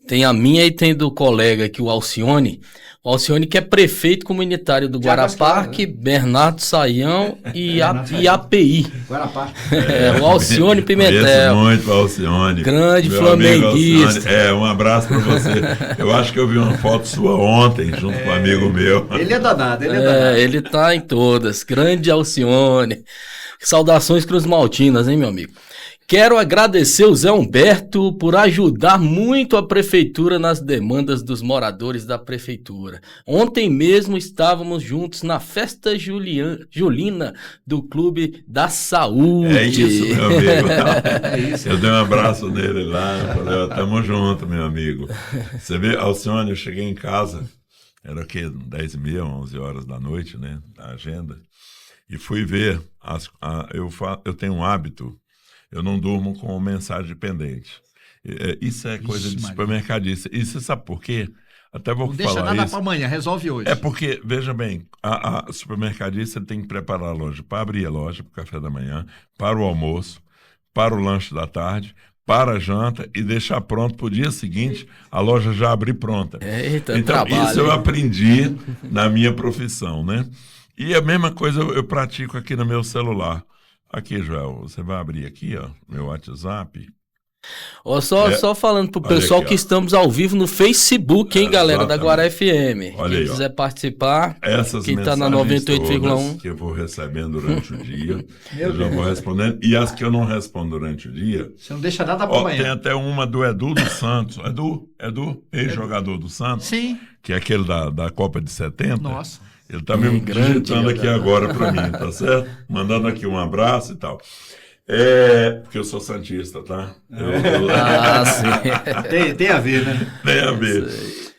tem a minha e tem do colega aqui, o Alcione. O Alcione, que é prefeito comunitário do Guaraparque, né? Bernardo Saião e API. Guaraparque. O Alcione Pimentel. Conheço muito o Alcione. Grande flamenguista. Um abraço para você. Eu acho que eu vi uma foto sua ontem, junto com um amigo meu. Ele é danado, danado. Ele tá em todas. Grande Alcione. Saudações Cruz Maltinas, hein, meu amigo? Quero agradecer o Zé Humberto por ajudar muito a prefeitura nas demandas dos moradores da prefeitura. Ontem mesmo estávamos juntos na festa julina do Clube da Saúde. É isso, meu amigo. Eu dei um abraço nele lá, falei, tamo junto, meu amigo. Você vê, Alcione, eu cheguei em casa, era o quê? 10h30, 11 horas da noite, né? A agenda. E fui ver, eu tenho um hábito. Eu não durmo com mensagem pendente. Isso é coisa de supermercadista. E você sabe por quê? Até vou falar isso. Não deixa nada para amanhã, resolve hoje. É porque, veja bem, a supermercadista tem que preparar a loja para abrir a loja, para o café da manhã, para o almoço, para o lanche da tarde, para a janta e deixar pronto para o dia seguinte a loja já abrir pronta. Então, trabalho, isso eu aprendi na minha profissão, né? E a mesma coisa eu pratico aqui no meu celular. Aqui, Joel, você vai abrir aqui, ó, meu WhatsApp. Só falando pro pessoal aqui, que estamos ao vivo no Facebook, hein, galera, da Guará FM. Olha quem aí, quiser participar, essas quem tá na 98,1. Que eu vou recebendo durante o dia, eu já vou respondendo. E as que eu não respondo durante o dia... Você não deixa nada para amanhã. Tem até uma do Edu dos Santos. Edu, ex-jogador do Santos. Sim. Que é aquele da Copa de 70. Nossa. Ele tá me digitando aqui agora para mim, tá certo? Mandando aqui um abraço e tal. Porque eu sou santista, tá? Sim. Tem a ver, né? Tem a ver.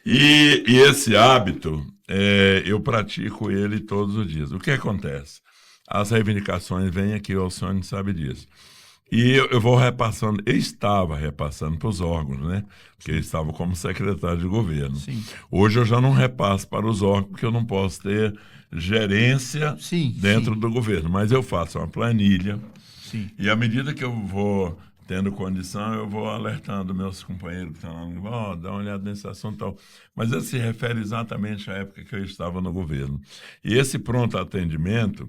E esse hábito, eu pratico ele todos os dias. O que acontece? As reivindicações vêm aqui, o Alcione sabe disso. E eu vou repassando, eu estava repassando para os órgãos, né? Porque eu estava como secretário de governo. Sim. Hoje eu já não repasso para os órgãos, porque eu não posso ter gerência dentro do governo. Mas eu faço uma planilha. Sim. E à medida que eu vou tendo condição, eu vou alertando meus companheiros que estão lá, dá uma olhada nesse assunto e tal. Mas ele se refere exatamente à época que eu estava no governo. E esse pronto atendimento,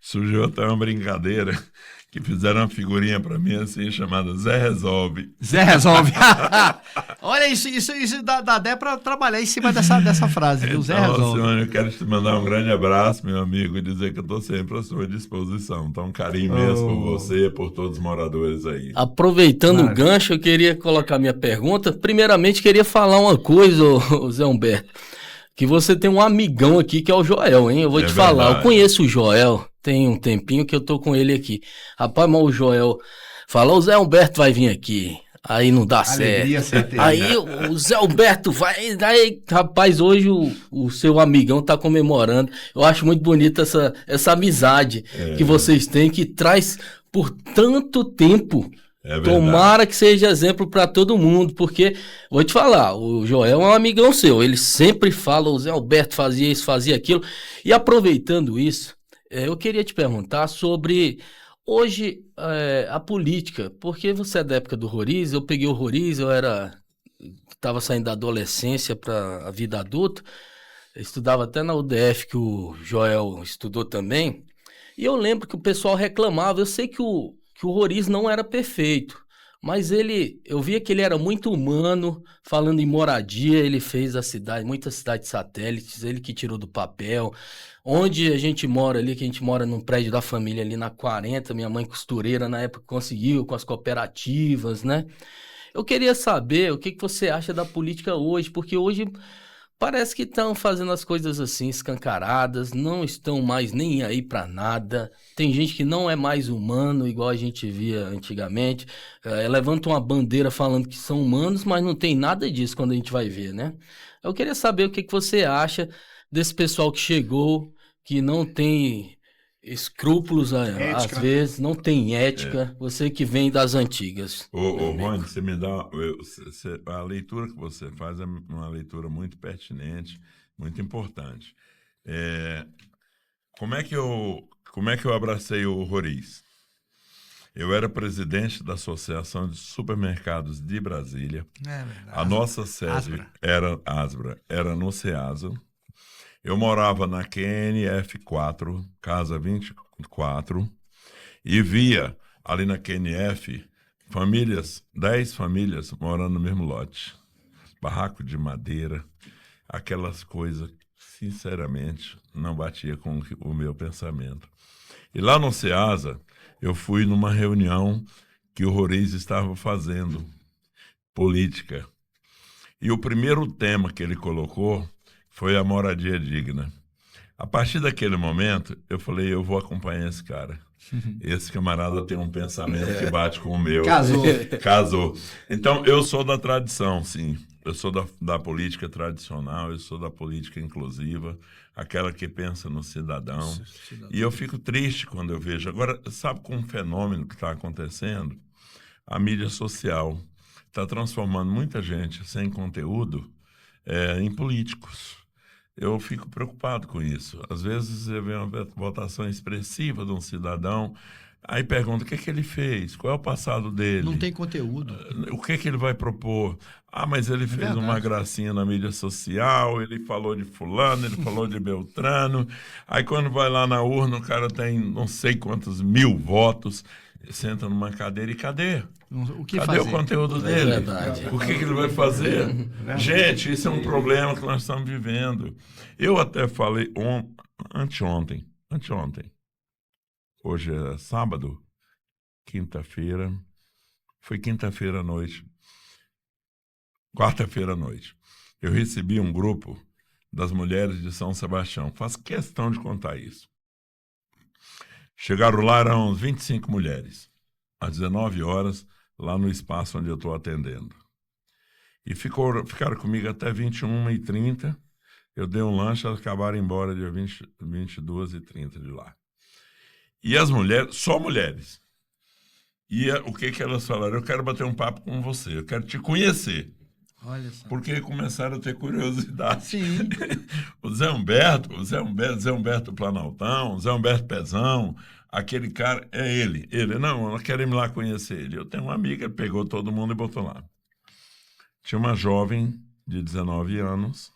surgiu até uma brincadeira, que fizeram uma figurinha para mim assim, chamada Zé Resolve. Zé Resolve. Olha, isso dá até para trabalhar em cima dessa frase, viu? Zé Então, Resolve. Alcione, eu quero te mandar um grande abraço, meu amigo, e dizer que eu estou sempre à sua disposição. Então, um carinho imenso por você, por todos os moradores aí. Aproveitando o gancho, eu queria colocar minha pergunta. Primeiramente, queria falar uma coisa, ô Zé Humberto, que você tem um amigão aqui que é o Joel, hein? Eu vou te falar, eu conheço o Joel, tem um tempinho que eu tô com ele aqui. Rapaz, mas o Joel fala, o Zé Humberto vai vir aqui. Aí não dá certo. Aí o Zé Humberto vai. Aí, rapaz, hoje o seu amigão tá comemorando. Eu acho muito bonita essa amizade que vocês têm, que traz por tanto tempo. Tomara que seja exemplo para todo mundo, porque, vou te falar, o Joel é um amigão seu. Ele sempre fala, o Zé Humberto fazia isso, fazia aquilo. E aproveitando isso, eu queria te perguntar sobre. Hoje, a política, porque você é da época do Roriz, eu peguei o Roriz, estava saindo da adolescência para a vida adulta, eu estudava até na UDF, que o Joel estudou também, e eu lembro que o pessoal reclamava, eu sei que o Roriz não era perfeito, mas eu via que ele era muito humano, falando em moradia, ele fez muitas cidades satélites, ele que tirou do papel. Onde a gente mora ali, que a gente mora num prédio da família ali na 40, minha mãe costureira na época conseguiu, com as cooperativas, né? Eu queria saber o que você acha da política hoje, porque hoje parece que estão fazendo as coisas assim, escancaradas, não estão mais nem aí pra nada. Tem gente que não é mais humano, igual a gente via antigamente. Levanta uma bandeira falando que são humanos, mas não tem nada disso quando a gente vai ver, né? Eu queria saber o que você acha desse pessoal que chegou, que não tem escrúpulos, às vezes, não tem ética, você que vem das antigas. Ô Rony, você me dá... a leitura que você faz é uma leitura muito pertinente, muito importante. Como é que eu abracei o Roriz? Eu era presidente da Associação de Supermercados de Brasília. A nossa sede era Asbra, era no Ceasa. Eu morava na QNF 4, casa 24, e via ali na QNF 10 famílias morando no mesmo lote. Barraco de madeira, aquelas coisas, sinceramente, não batia com o meu pensamento. E lá no Ceasa, eu fui numa reunião que o Roriz estava fazendo, política. E o primeiro tema que ele colocou foi a moradia digna. A partir daquele momento, eu falei, eu vou acompanhar esse cara. Esse camarada tem um pensamento que bate com o meu. Casou. Então, eu sou da tradição, sim. Eu sou da política tradicional, eu sou da política inclusiva, aquela que pensa no cidadão. E eu fico triste quando eu vejo. Agora, sabe com um fenômeno que está acontecendo? A mídia social está transformando muita gente sem conteúdo em políticos. Eu fico preocupado com isso. Às vezes você vê uma votação expressiva de um cidadão, aí pergunta o que ele fez, qual é o passado dele. Não tem conteúdo. O que ele vai propor? Mas ele fez uma gracinha na mídia social, ele falou de fulano, ele falou de Beltrano. Aí quando vai lá na urna, o cara tem não sei quantos 1000 votos, senta numa cadeira e cadê? Cadê o conteúdo dele? O que ele vai fazer? Gente, isso é um problema que nós estamos vivendo. Eu até falei anteontem. Hoje é sábado, quinta-feira. Foi quinta-feira à noite. Quarta-feira à noite. Eu recebi um grupo das mulheres de São Sebastião. Faço questão de contar isso. Chegaram lá, eram 25 mulheres. Às 19 horas, lá no espaço onde eu estou atendendo. E ficaram comigo até 21h30. Eu dei um lanche, elas acabaram embora dia 22h30 de lá. E as mulheres, só mulheres. E o que elas falaram? Eu quero bater um papo com você, eu quero te conhecer. Olha só. Porque começaram a ter curiosidade. Sim. O Zé Humberto Planaltão, o Zé Humberto Pezão, aquele cara é ele. Não, nós queremos ir lá conhecer ele. Eu tenho uma amiga, ele pegou todo mundo e botou lá. Tinha uma jovem de 19 anos,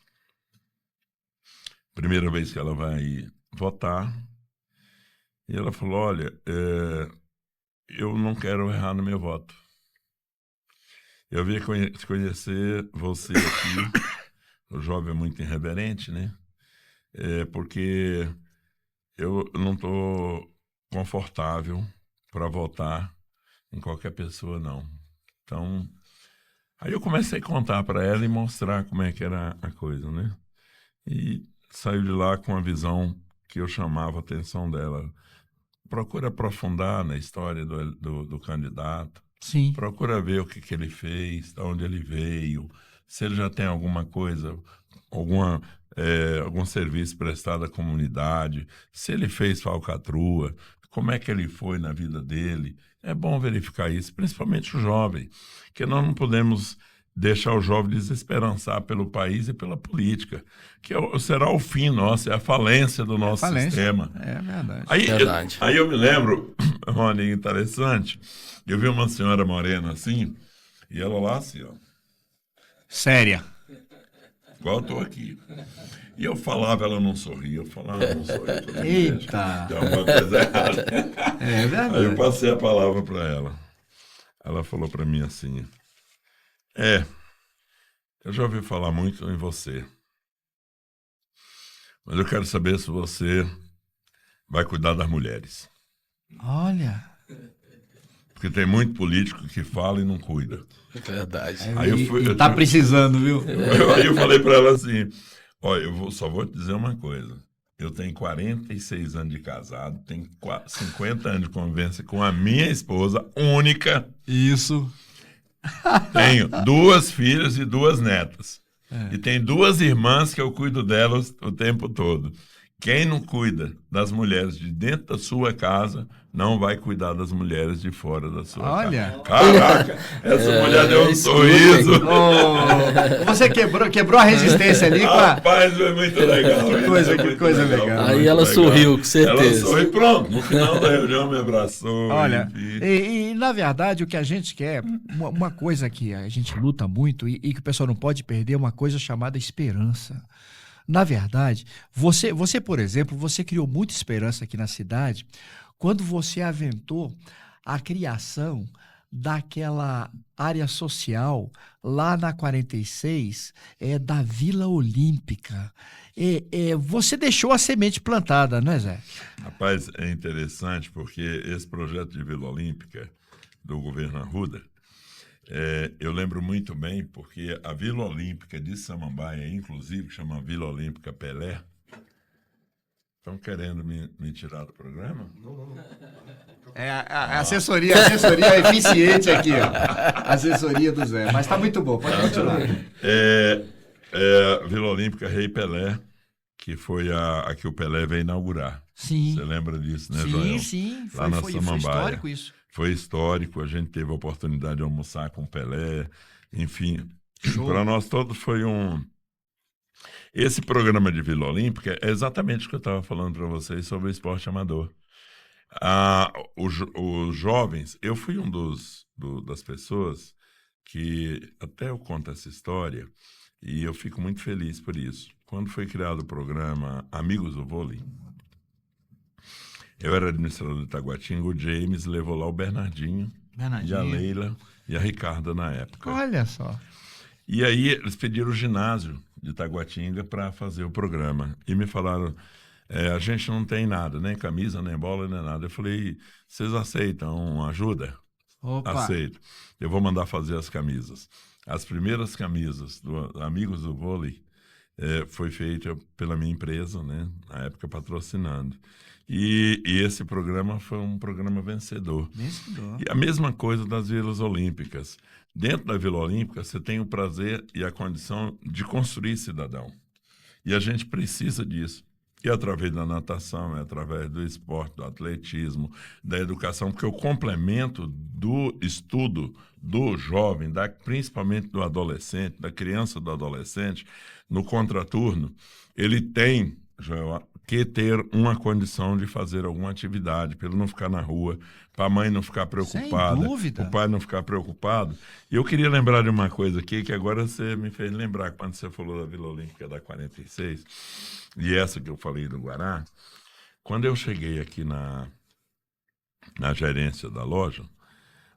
primeira vez que ela vai votar, e ela falou, olha, eu não quero errar no meu voto. Eu vim conhecer você aqui, o jovem é muito irreverente, né? Porque eu não estou confortável para votar em qualquer pessoa, não. Então, aí eu comecei a contar para ela e mostrar como é que era a coisa, né? E saiu de lá com a visão que eu chamava a atenção dela. Procura aprofundar na história do candidato. Sim. Procura ver o que ele fez, de onde ele veio, se ele já tem alguma coisa, algum serviço prestado à comunidade, se ele fez falcatrua, como é que ele foi na vida dele. É bom verificar isso, principalmente o jovem, que nós não podemos deixar o jovem desesperançar pelo país e pela política, que será o fim nosso, é a falência do nosso sistema. É verdade. Aí eu me lembro, Rony, interessante, eu vi uma senhora morena assim, e ela lá assim, ó. Séria. Igual eu tô aqui. E eu falava, ela não sorria, eu falava, ela não sorria. Eita! Tem alguma coisa errada. É verdade. Aí eu passei a palavra para ela. Ela falou para mim assim, eu já ouvi falar muito em você, mas eu quero saber se você vai cuidar das mulheres. Olha. Porque tem muito político que fala e não cuida. Verdade. Aí tá precisando, viu? Aí eu falei para ela assim, olha, só vou te dizer uma coisa. Eu tenho 46 anos de casado, tenho 50 anos de convivência com a minha esposa, única. Isso. Tenho 2 filhas e 2 netas. E tem 2 irmãs que eu cuido delas o tempo todo. Quem não cuida das mulheres de dentro da sua casa, não vai cuidar das mulheres de fora da sua casa. Caraca, essa mulher deu um sorriso. Você quebrou a resistência ali. Rapaz, foi muito legal. Que coisa legal. Aí ela sorriu, com certeza. Ela sorriu, pronto. No final da reunião me abraçou. Olha, e na verdade o que a gente quer, uma coisa que a gente luta muito e que o pessoal não pode perder, é uma coisa chamada esperança. Na verdade, você, por exemplo, você criou muita esperança aqui na cidade quando você aventou a criação daquela área social lá na 46, da Vila Olímpica. Você deixou a semente plantada, não é, Zé? Rapaz, é interessante porque esse projeto de Vila Olímpica do governo Arruda, eu lembro muito bem, porque a Vila Olímpica de Samambaia, inclusive, chama Vila Olímpica Pelé. Estão querendo me tirar do programa? Não. A assessoria eficiente aqui, ó. Assessoria do Zé. Mas tá muito bom, pode continuar. Vila Olímpica Rei Pelé, que foi a que o Pelé veio inaugurar. Sim. Você lembra disso, né, Joel? Sim. Lá na Samambaia. Foi histórico isso. Foi histórico, a gente teve a oportunidade de almoçar com o Pelé, enfim. Para nós todos foi Esse programa de Vila Olímpica é exatamente o que eu estava falando para vocês sobre o esporte amador. Os jovens, eu fui das pessoas que, até eu conto essa história, e eu fico muito feliz por isso. Quando foi criado o programa Amigos do Vôlei, eu era administrador de Taguatinga, o James levou lá o Bernardinho. E a Leila e a Ricarda na época. Olha só. E aí eles pediram o ginásio de Taguatinga para fazer o programa. E me falaram, a gente não tem nada, nem camisa, nem bola, nem nada. Eu falei, vocês aceitam ajuda? Opa. Aceito. Eu vou mandar fazer as camisas. As primeiras camisas do Amigos do Vôlei foi feita pela minha empresa, né? Na época patrocinando. E esse programa foi um programa vencedor. E a mesma coisa das Vilas Olímpicas. Dentro da Vila Olímpica, você tem o prazer e a condição de construir cidadão. E a gente precisa disso. E através da natação, através do esporte, do atletismo, da educação, porque o complemento do estudo do jovem, principalmente do adolescente, da criança do adolescente, no contraturno, ele tem, Joel, que ter uma condição de fazer alguma atividade, para ele não ficar na rua, para a mãe não ficar preocupada, dúvida. o pai não ficar preocupado. E eu queria lembrar de uma coisa aqui, que agora você me fez lembrar, quando você falou da Vila Olímpica da 46, e essa que eu falei do Guará, quando eu cheguei aqui na gerência da loja,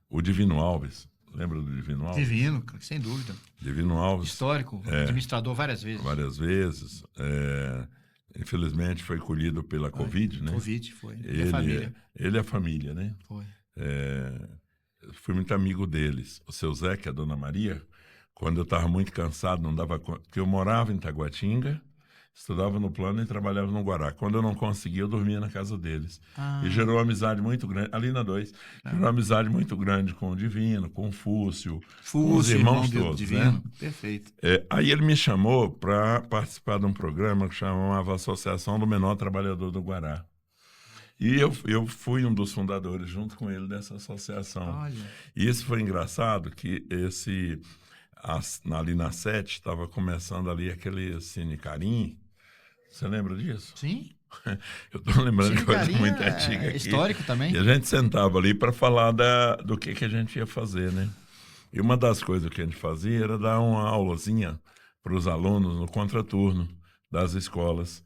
o Divino Alves, lembra do Divino Alves? Divino, sem dúvida. Divino Alves. Histórico, administrador várias vezes. Várias vezes. Infelizmente foi colhido pela Covid, né? Covid, foi. E a família. Ele é a família, né? Foi. Fui muito amigo deles. O seu Zé, que é a Dona Maria, quando eu estava muito cansado, não dava conta, porque eu morava em Taguatinga, estudava no Plano e trabalhava no Guará. Quando eu não conseguia, eu dormia na casa deles. E gerou uma amizade muito grande, ali na 2, gerou uma amizade muito grande com o Divino, com o Fúcio, com os irmãos todos. Divino, né? Perfeito. Aí ele me chamou para participar de um programa que chamava Associação do Menor Trabalhador do Guará. E eu fui um dos fundadores, junto com ele, dessa associação. Olha. E isso foi engraçado, que ali na 7 estava começando ali aquele Cine Carim. Você lembra disso? Sim. Eu estou lembrando de coisa Carim muito antiga aqui. Histórico também. E a gente sentava ali para falar do que a gente ia fazer, né? E uma das coisas que a gente fazia era dar uma aulazinha para os alunos no contraturno das escolas.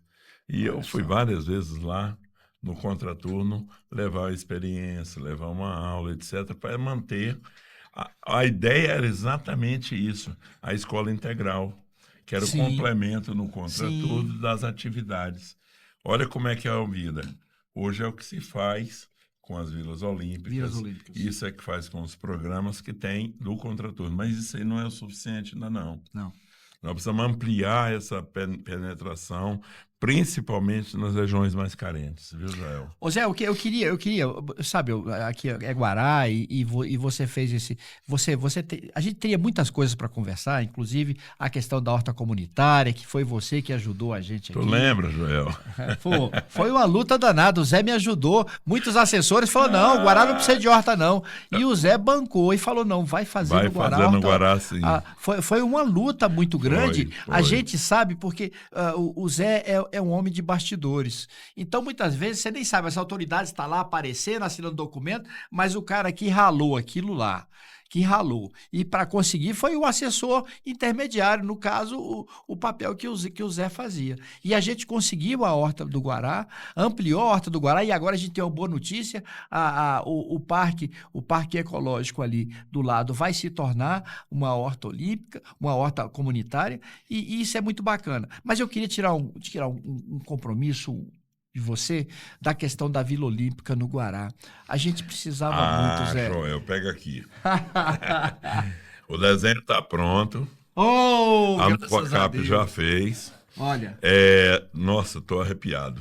E eu fui várias vezes lá no contraturno levar a experiência, levar uma aula, etc., para manter. A ideia era exatamente isso, a escola integral, que era o complemento no contraturno das atividades. Olha como é que é a vida. Hoje é o que se faz com as Vilas Olímpicas. Isso é que faz com os programas que tem do contraturno. Mas isso aí não é o suficiente ainda não. Não. Nós precisamos ampliar essa penetração, principalmente nas regiões mais carentes, viu, Joel? Ô Zé, eu queria, sabe, aqui é Guará e você fez esse... a gente teria muitas coisas para conversar, inclusive a questão da horta comunitária, que foi você que ajudou a gente aqui. Tu lembra, Joel? Foi uma luta danada, o Zé me ajudou, muitos assessores falaram, não, o Guará não precisa de horta não, e o Zé bancou e falou, não, vai fazer no Guará. Vai fazer no Guará, sim. Foi uma luta muito grande, Foi. A gente sabe porque o Zé é um homem de bastidores. Então, muitas vezes, você nem sabe, as autoridades estão lá aparecendo, assinando documento, mas o cara que ralou aquilo lá, E para conseguir foi o assessor intermediário, no caso, o papel que o Zé fazia. E a gente conseguiu a Horta do Guará, ampliou a Horta do Guará, e agora a gente tem uma boa notícia, o parque ecológico ali do lado vai se tornar uma horta olímpica, uma horta comunitária, e isso é muito bacana. Mas eu queria tirar um compromisso de você, da questão da Vila Olímpica no Guará. A gente precisava muito, Zé. Joel, pega aqui. O desenho está pronto. A Mocap já fez. Olha. Nossa, estou arrepiado.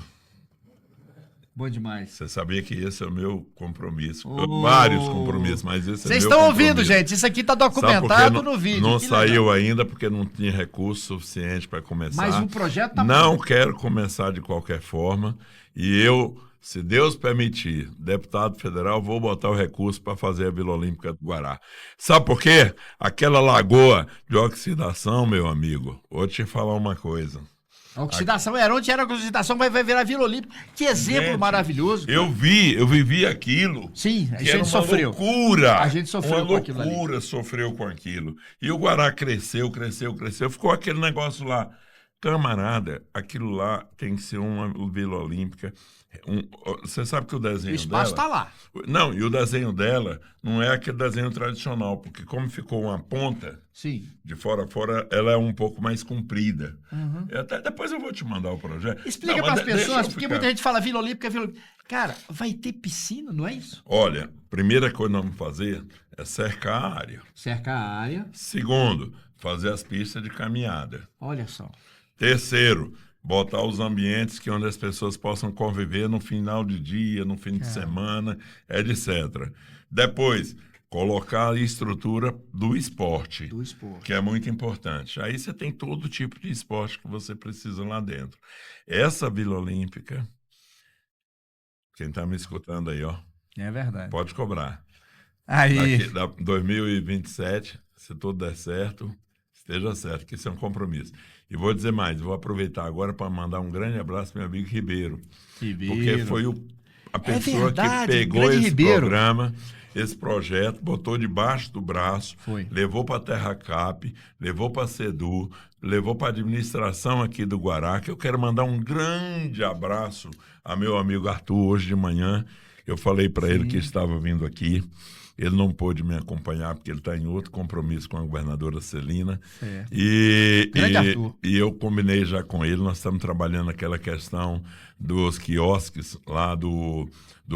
Bom demais. Você sabia que esse é o meu compromisso. Vários compromissos, mas esse é o meu compromisso. Vocês estão ouvindo, gente? Isso aqui está documentado no vídeo. Não saiu ainda porque não tinha recurso suficiente para começar. Mas o projeto está Não quero começar de qualquer forma. E eu, se Deus permitir, deputado federal, vou botar o recurso para fazer a Vila Olímpica do Guará. Sabe por quê? Aquela lagoa de oxidação, meu amigo, vou te falar uma coisa. A oxidação onde era a oxidação, vai virar Vila Olímpica. Que exemplo maravilhoso. Cara. Eu vivi aquilo. Sim, a gente sofreu. Loucura. A gente sofreu com aquilo ali. Uma loucura sofreu com aquilo. E o Guará cresceu. Ficou aquele negócio lá. Camarada, aquilo lá tem que ser uma Vila Olímpica. Você sabe que o desenho dela... O espaço está lá. Não, e o desenho dela não é aquele desenho tradicional, porque como ficou uma ponta, sim, de fora a fora, ela é um pouco mais comprida. Até depois eu vou te mandar o projeto. Explica para as pessoas, porque muita gente fala Vila Olímpica, Vila Olímpica. Cara, vai ter piscina, não é isso? Olha, primeira coisa que nós vamos fazer é cercar a área. Cercar a área. Segundo, fazer as pistas de caminhada. Olha só. Terceiro, botar os ambientes onde as pessoas possam conviver no final de dia, no fim de semana, etc. Depois, colocar a estrutura do esporte, que é muito importante. Aí você tem todo tipo de esporte que você precisa lá dentro. Essa Vila Olímpica, quem está me escutando aí, ó, é verdade, pode cobrar. Aí. 2027, se tudo der certo, Esteja certo que isso é um compromisso. E vou dizer mais, vou aproveitar agora para mandar um grande abraço para meu amigo Ribeiro. Porque foi a pessoa que pegou esse programa, esse projeto, botou debaixo do braço, levou para a Terra Cap, levou para a SEDU, levou para a administração aqui do Guará, que eu quero mandar um grande abraço a meu amigo Arthur hoje de manhã. Eu falei para ele que estava vindo aqui. Ele não pôde me acompanhar porque ele está em outro compromisso com a governadora Celina. E eu combinei já com ele, nós estamos trabalhando naquela questão dos quiosques lá do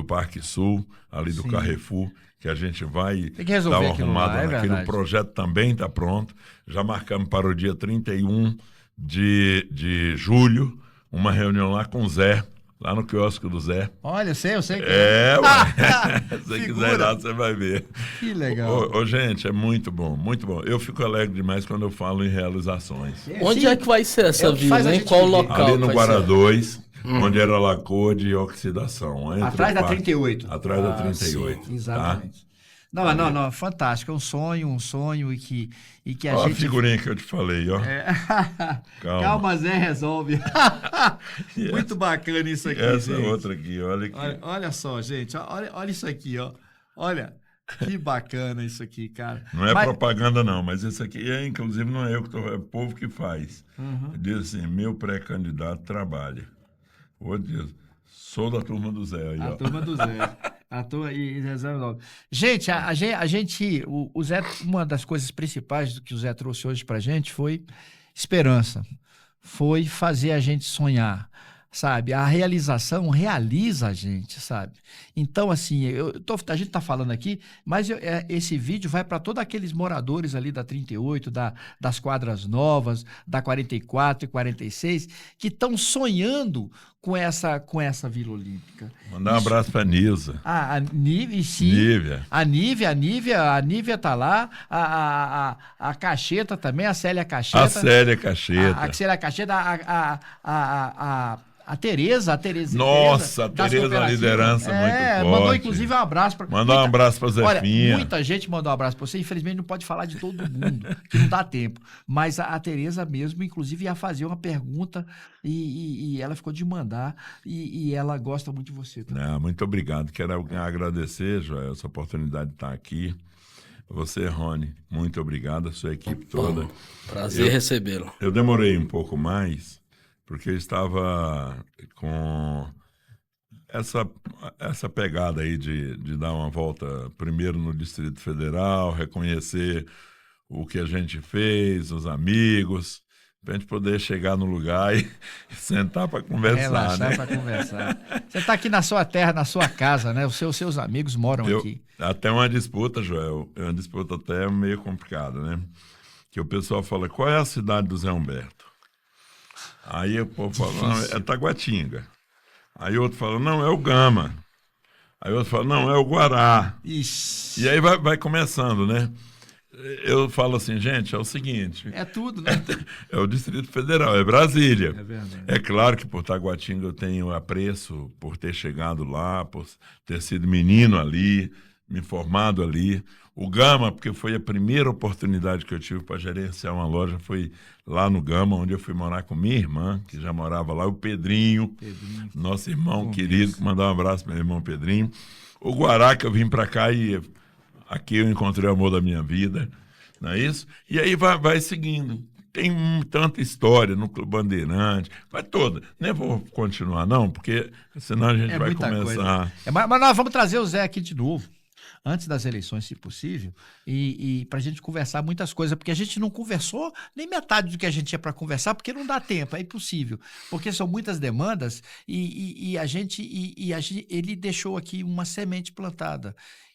Parque Sul, ali do Carrefour, que a gente vai dar uma arrumada naquele. O projeto também está pronto. Já marcamos para o dia 31 de julho uma reunião lá com o Zé, lá no quiosque do Zé. Olha, eu sei que se você quiser ir lá, você vai ver. Que legal. Gente, é muito bom, muito bom. Eu fico alegre demais quando eu falo em realizações. Onde é que vai ser essa vila? Em qual local? Ali no Guará 2, onde era a Lagoa de oxidação. Atrás da 38. Atrás da 38. Sim, exatamente. Tá? Não, fantástico. É um sonho e que a gente... Olha a figurinha que eu te falei, ó. Calma, Zé, resolve. Muito bacana isso aqui, Essa gente. É outra aqui, olha aqui. Olha só, gente, olha isso aqui, ó. Olha, que bacana isso aqui, cara. Não é propaganda, não, mas isso aqui, inclusive, não é eu que estou, é o povo que faz. Diz assim, meu pré-candidato trabalha. Vou dizer, sou da turma do Zé. Aí, a turma do Zé. Gente, a gente, o Zé, uma das coisas principais do que o Zé trouxe hoje pra gente foi esperança, foi fazer a gente sonhar, sabe? A realização realiza a gente, sabe? Então, assim, a gente tá falando aqui, mas esse vídeo vai para todos aqueles moradores ali da 38, das quadras novas, da 44 e 46, que estão sonhando com essa Vila Olímpica. Mandar um abraço para a Nilza. A Nívia, sim. A Nívia tá lá, a Cacheta também, a Célia Cacheta. A Célia Cacheta. A Célia Cacheta, a Tereza. Nossa, a Tereza, a liderança muito forte. Mandou inclusive um abraço para... Mandou um abraço para Zefinha. Olha, muita gente mandou um abraço para você, infelizmente não pode falar de todo mundo, que não dá tempo. Mas a Tereza mesmo, inclusive, ia fazer uma pergunta e ela ficou de mandar e ela gosta muito de você também. Muito obrigado. Quero agradecer, Joel, essa oportunidade de estar aqui. Você, Rony, muito obrigado, a sua equipe toda. Prazer recebê-lo. Eu demorei um pouco mais, porque eu estava com essa pegada aí de dar uma volta primeiro no Distrito Federal, reconhecer o que a gente fez, os amigos, para a gente poder chegar no lugar e sentar para conversar. Relaxar para conversar. Você está aqui na sua terra, na sua casa, né? Os seus amigos moram aqui. Até uma disputa, Joel, é uma disputa até meio complicada, né? Que o pessoal fala, qual é a cidade do Zé Humberto? Aí o povo fala, não, é Taguatinga. Aí outro fala, não, é o Gama. Aí outro fala, não, é o Guará. Ixi. E aí vai começando, né? Eu falo assim, gente, é o seguinte... É tudo, né? É o Distrito Federal, é Brasília. É verdade. É claro que por Taguatinga eu tenho apreço por ter chegado lá, por ter sido menino ali, me formado ali. O Gama, porque foi a primeira oportunidade que eu tive para gerenciar uma loja, foi lá no Gama, onde eu fui morar com minha irmã, que já morava lá, o Pedrinho. Nosso irmão querido, mandar um abraço para meu irmão Pedrinho. O Guará, que eu vim para cá e aqui eu encontrei o amor da minha vida, não é isso? E aí vai seguindo. Tem tanta história no Clube Bandeirante, vai toda. Nem vou continuar não, porque senão a gente vai começar... Mas nós vamos trazer o Zé aqui de novo, antes das eleições, se possível, e para a gente conversar muitas coisas, porque a gente não conversou nem metade do que a gente tinha para conversar, porque não dá tempo, é impossível, porque são muitas demandas e ele deixou aqui uma semente plantada.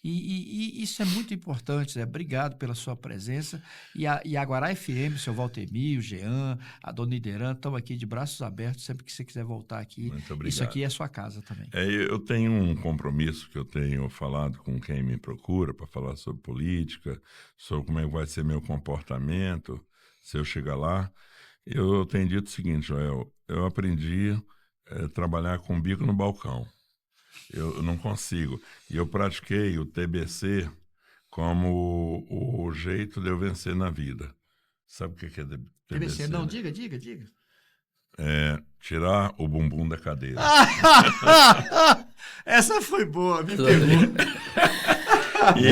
E isso é muito importante, Zé. Obrigado pela sua presença. E a Guará FM, o seu Valtemir, o Jean, a dona Ideran, estão aqui de braços abertos sempre que você quiser voltar aqui. Muito obrigado. Isso aqui é sua casa também. Eu tenho um compromisso que eu tenho falado com quem me procura para falar sobre política, sobre como é que vai ser meu comportamento se eu chegar lá. Eu tenho dito o seguinte, Joel, eu aprendi a trabalhar com bico no balcão. Eu não consigo. E eu pratiquei o TBC como o jeito de eu vencer na vida. Sabe o que é TBC? Não, diga. É tirar o bumbum da cadeira. Essa foi boa, me pegou.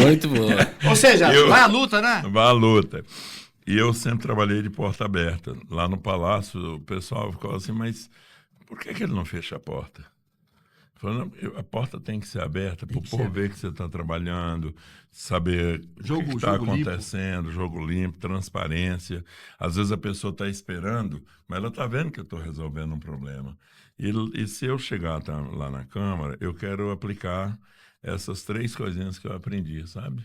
Muito boa. Ou seja, vai à luta, né? Vai à luta. E eu sempre trabalhei de porta aberta. Lá no palácio, o pessoal ficou assim, mas por que ele não fecha a porta? Falando, a porta tem que ser aberta para o povo ver que você está trabalhando, saber o que está acontecendo, jogo limpo, transparência. Às vezes a pessoa está esperando, mas ela está vendo que eu estou resolvendo um problema. E se eu chegar lá na Câmara, eu quero aplicar essas 3 coisinhas que eu aprendi, sabe?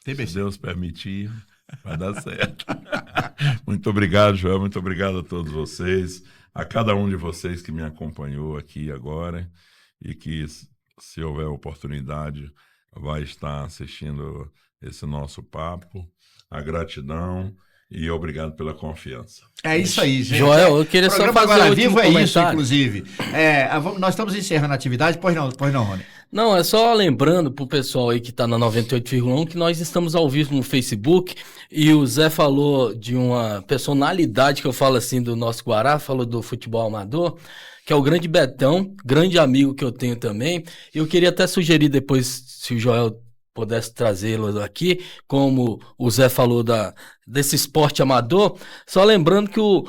Se Deus permitir, vai dar certo. Muito obrigado, Joel. Muito obrigado a todos vocês, a cada um de vocês que me acompanhou aqui agora. E que, se houver oportunidade, vai estar assistindo esse nosso papo. A gratidão e obrigado pela confiança. É isso aí, gente. Joel, eu queria só fazer Agora um Vivo comentário. É isso, inclusive. Nós estamos encerrando a atividade. Pois não, Rony? Não, é só lembrando pro pessoal aí que tá na 98,1 que nós estamos ao vivo no Facebook e o Zé falou de uma personalidade que eu falo assim do nosso Guará, falou do futebol amador, que é o grande Betão, grande amigo que eu tenho também. Eu queria até sugerir depois, se o Joel pudesse trazê-lo aqui, como o Zé falou desse esporte amador, só lembrando que eu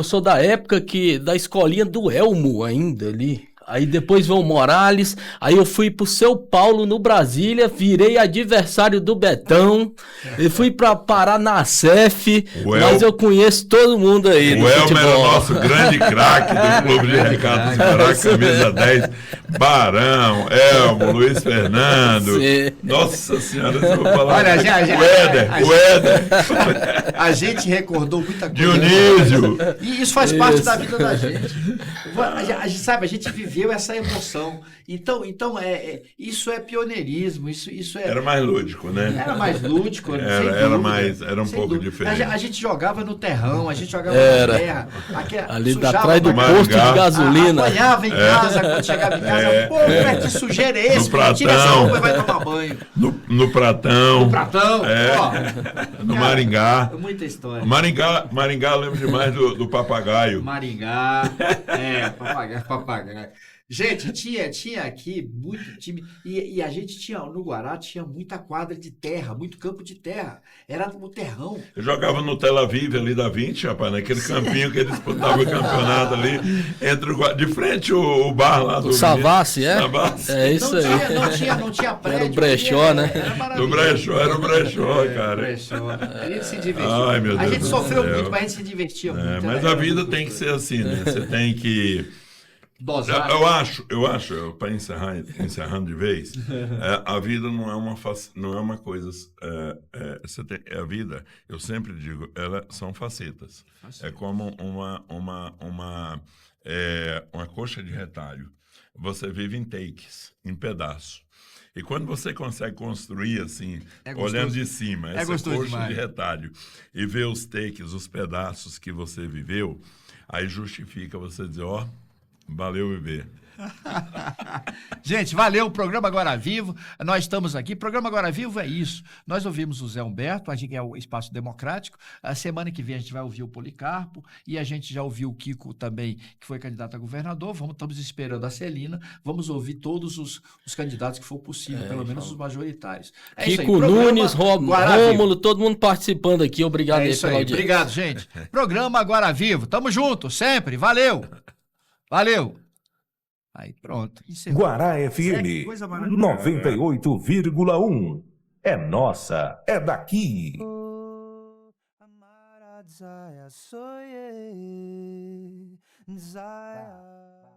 sou da época da escolinha do Elmo ainda ali. Aí depois veio o Morales, aí eu fui pro São Paulo, no Brasília, virei adversário do Betão, e fui pra parar na CEF, mas eu conheço todo mundo aí do futebol. O Elmo era o nosso grande craque do Clube de Recados Guará, camisa 10, Barão, Elmo, Luiz Fernando, nossa senhora, eu vou falar. Olha, o Éder. A gente recordou muita coisa. Dionísio. E isso faz parte da vida da gente. A gente viveu essa emoção. Então isso é pioneirismo, isso é... Era mais lúdico, né? Era mais lúdico. Era um pouco diferente. A gente jogava no terrão, a gente jogava na terra. Ali atrás do posto de gasolina. Apanhava em casa, quando chegava em casa, pô, que sujeira é esse? No pratão. Tira essa roupa e vai tomar banho. No pratão. No pratão, no Maringá. Muita história. Maringá, eu lembro demais do papagaio. Maringá, papagaio. Gente, tinha aqui muito time, e a gente tinha, no Guará, tinha muita quadra de terra, muito campo de terra, era o terrão. Eu jogava no Tel Aviv ali da 20, rapaz, naquele campinho que eles disputavam o campeonato ali, de frente o bar lá do... O Savassi, é? Savassi. É isso aí. Não tinha prédio. Era o brechó, né? Era o brechó, cara. A gente se divertia. Ai, meu Deus, a gente sofreu muito, mas a gente se divertia muito. Mas a vida tem que ser assim, né? Você tem que... Dosar. Eu acho, para encerrando de vez, a vida não é uma coisa. A vida, eu sempre digo, são facetas. É como uma coxa de retalho. Você vive em takes, em pedaços. E quando você consegue construir assim, olhando de cima, essa coxa demais de retalho, e ver os takes, os pedaços que você viveu, aí justifica você dizer, valeu viver. Gente, valeu o programa Agora Vivo. Nós estamos aqui. Programa Agora Vivo é isso. Nós ouvimos o Zé Humberto, a gente é o Espaço Democrático. A semana que vem a gente vai ouvir o Policarpo e a gente já ouviu o Kiko também, que foi candidato a governador. Estamos esperando a Celina. Vamos ouvir todos os candidatos que for possível, pelo menos os majoritários. Kiko Nunes, Rômulo, todo mundo participando aqui. Obrigado aí pela audiência. Obrigado, gente. Programa Agora Vivo. Tamo junto, sempre. Valeu. Aí pronto. Guará FM 98,1. É nossa, é daqui. Zaya.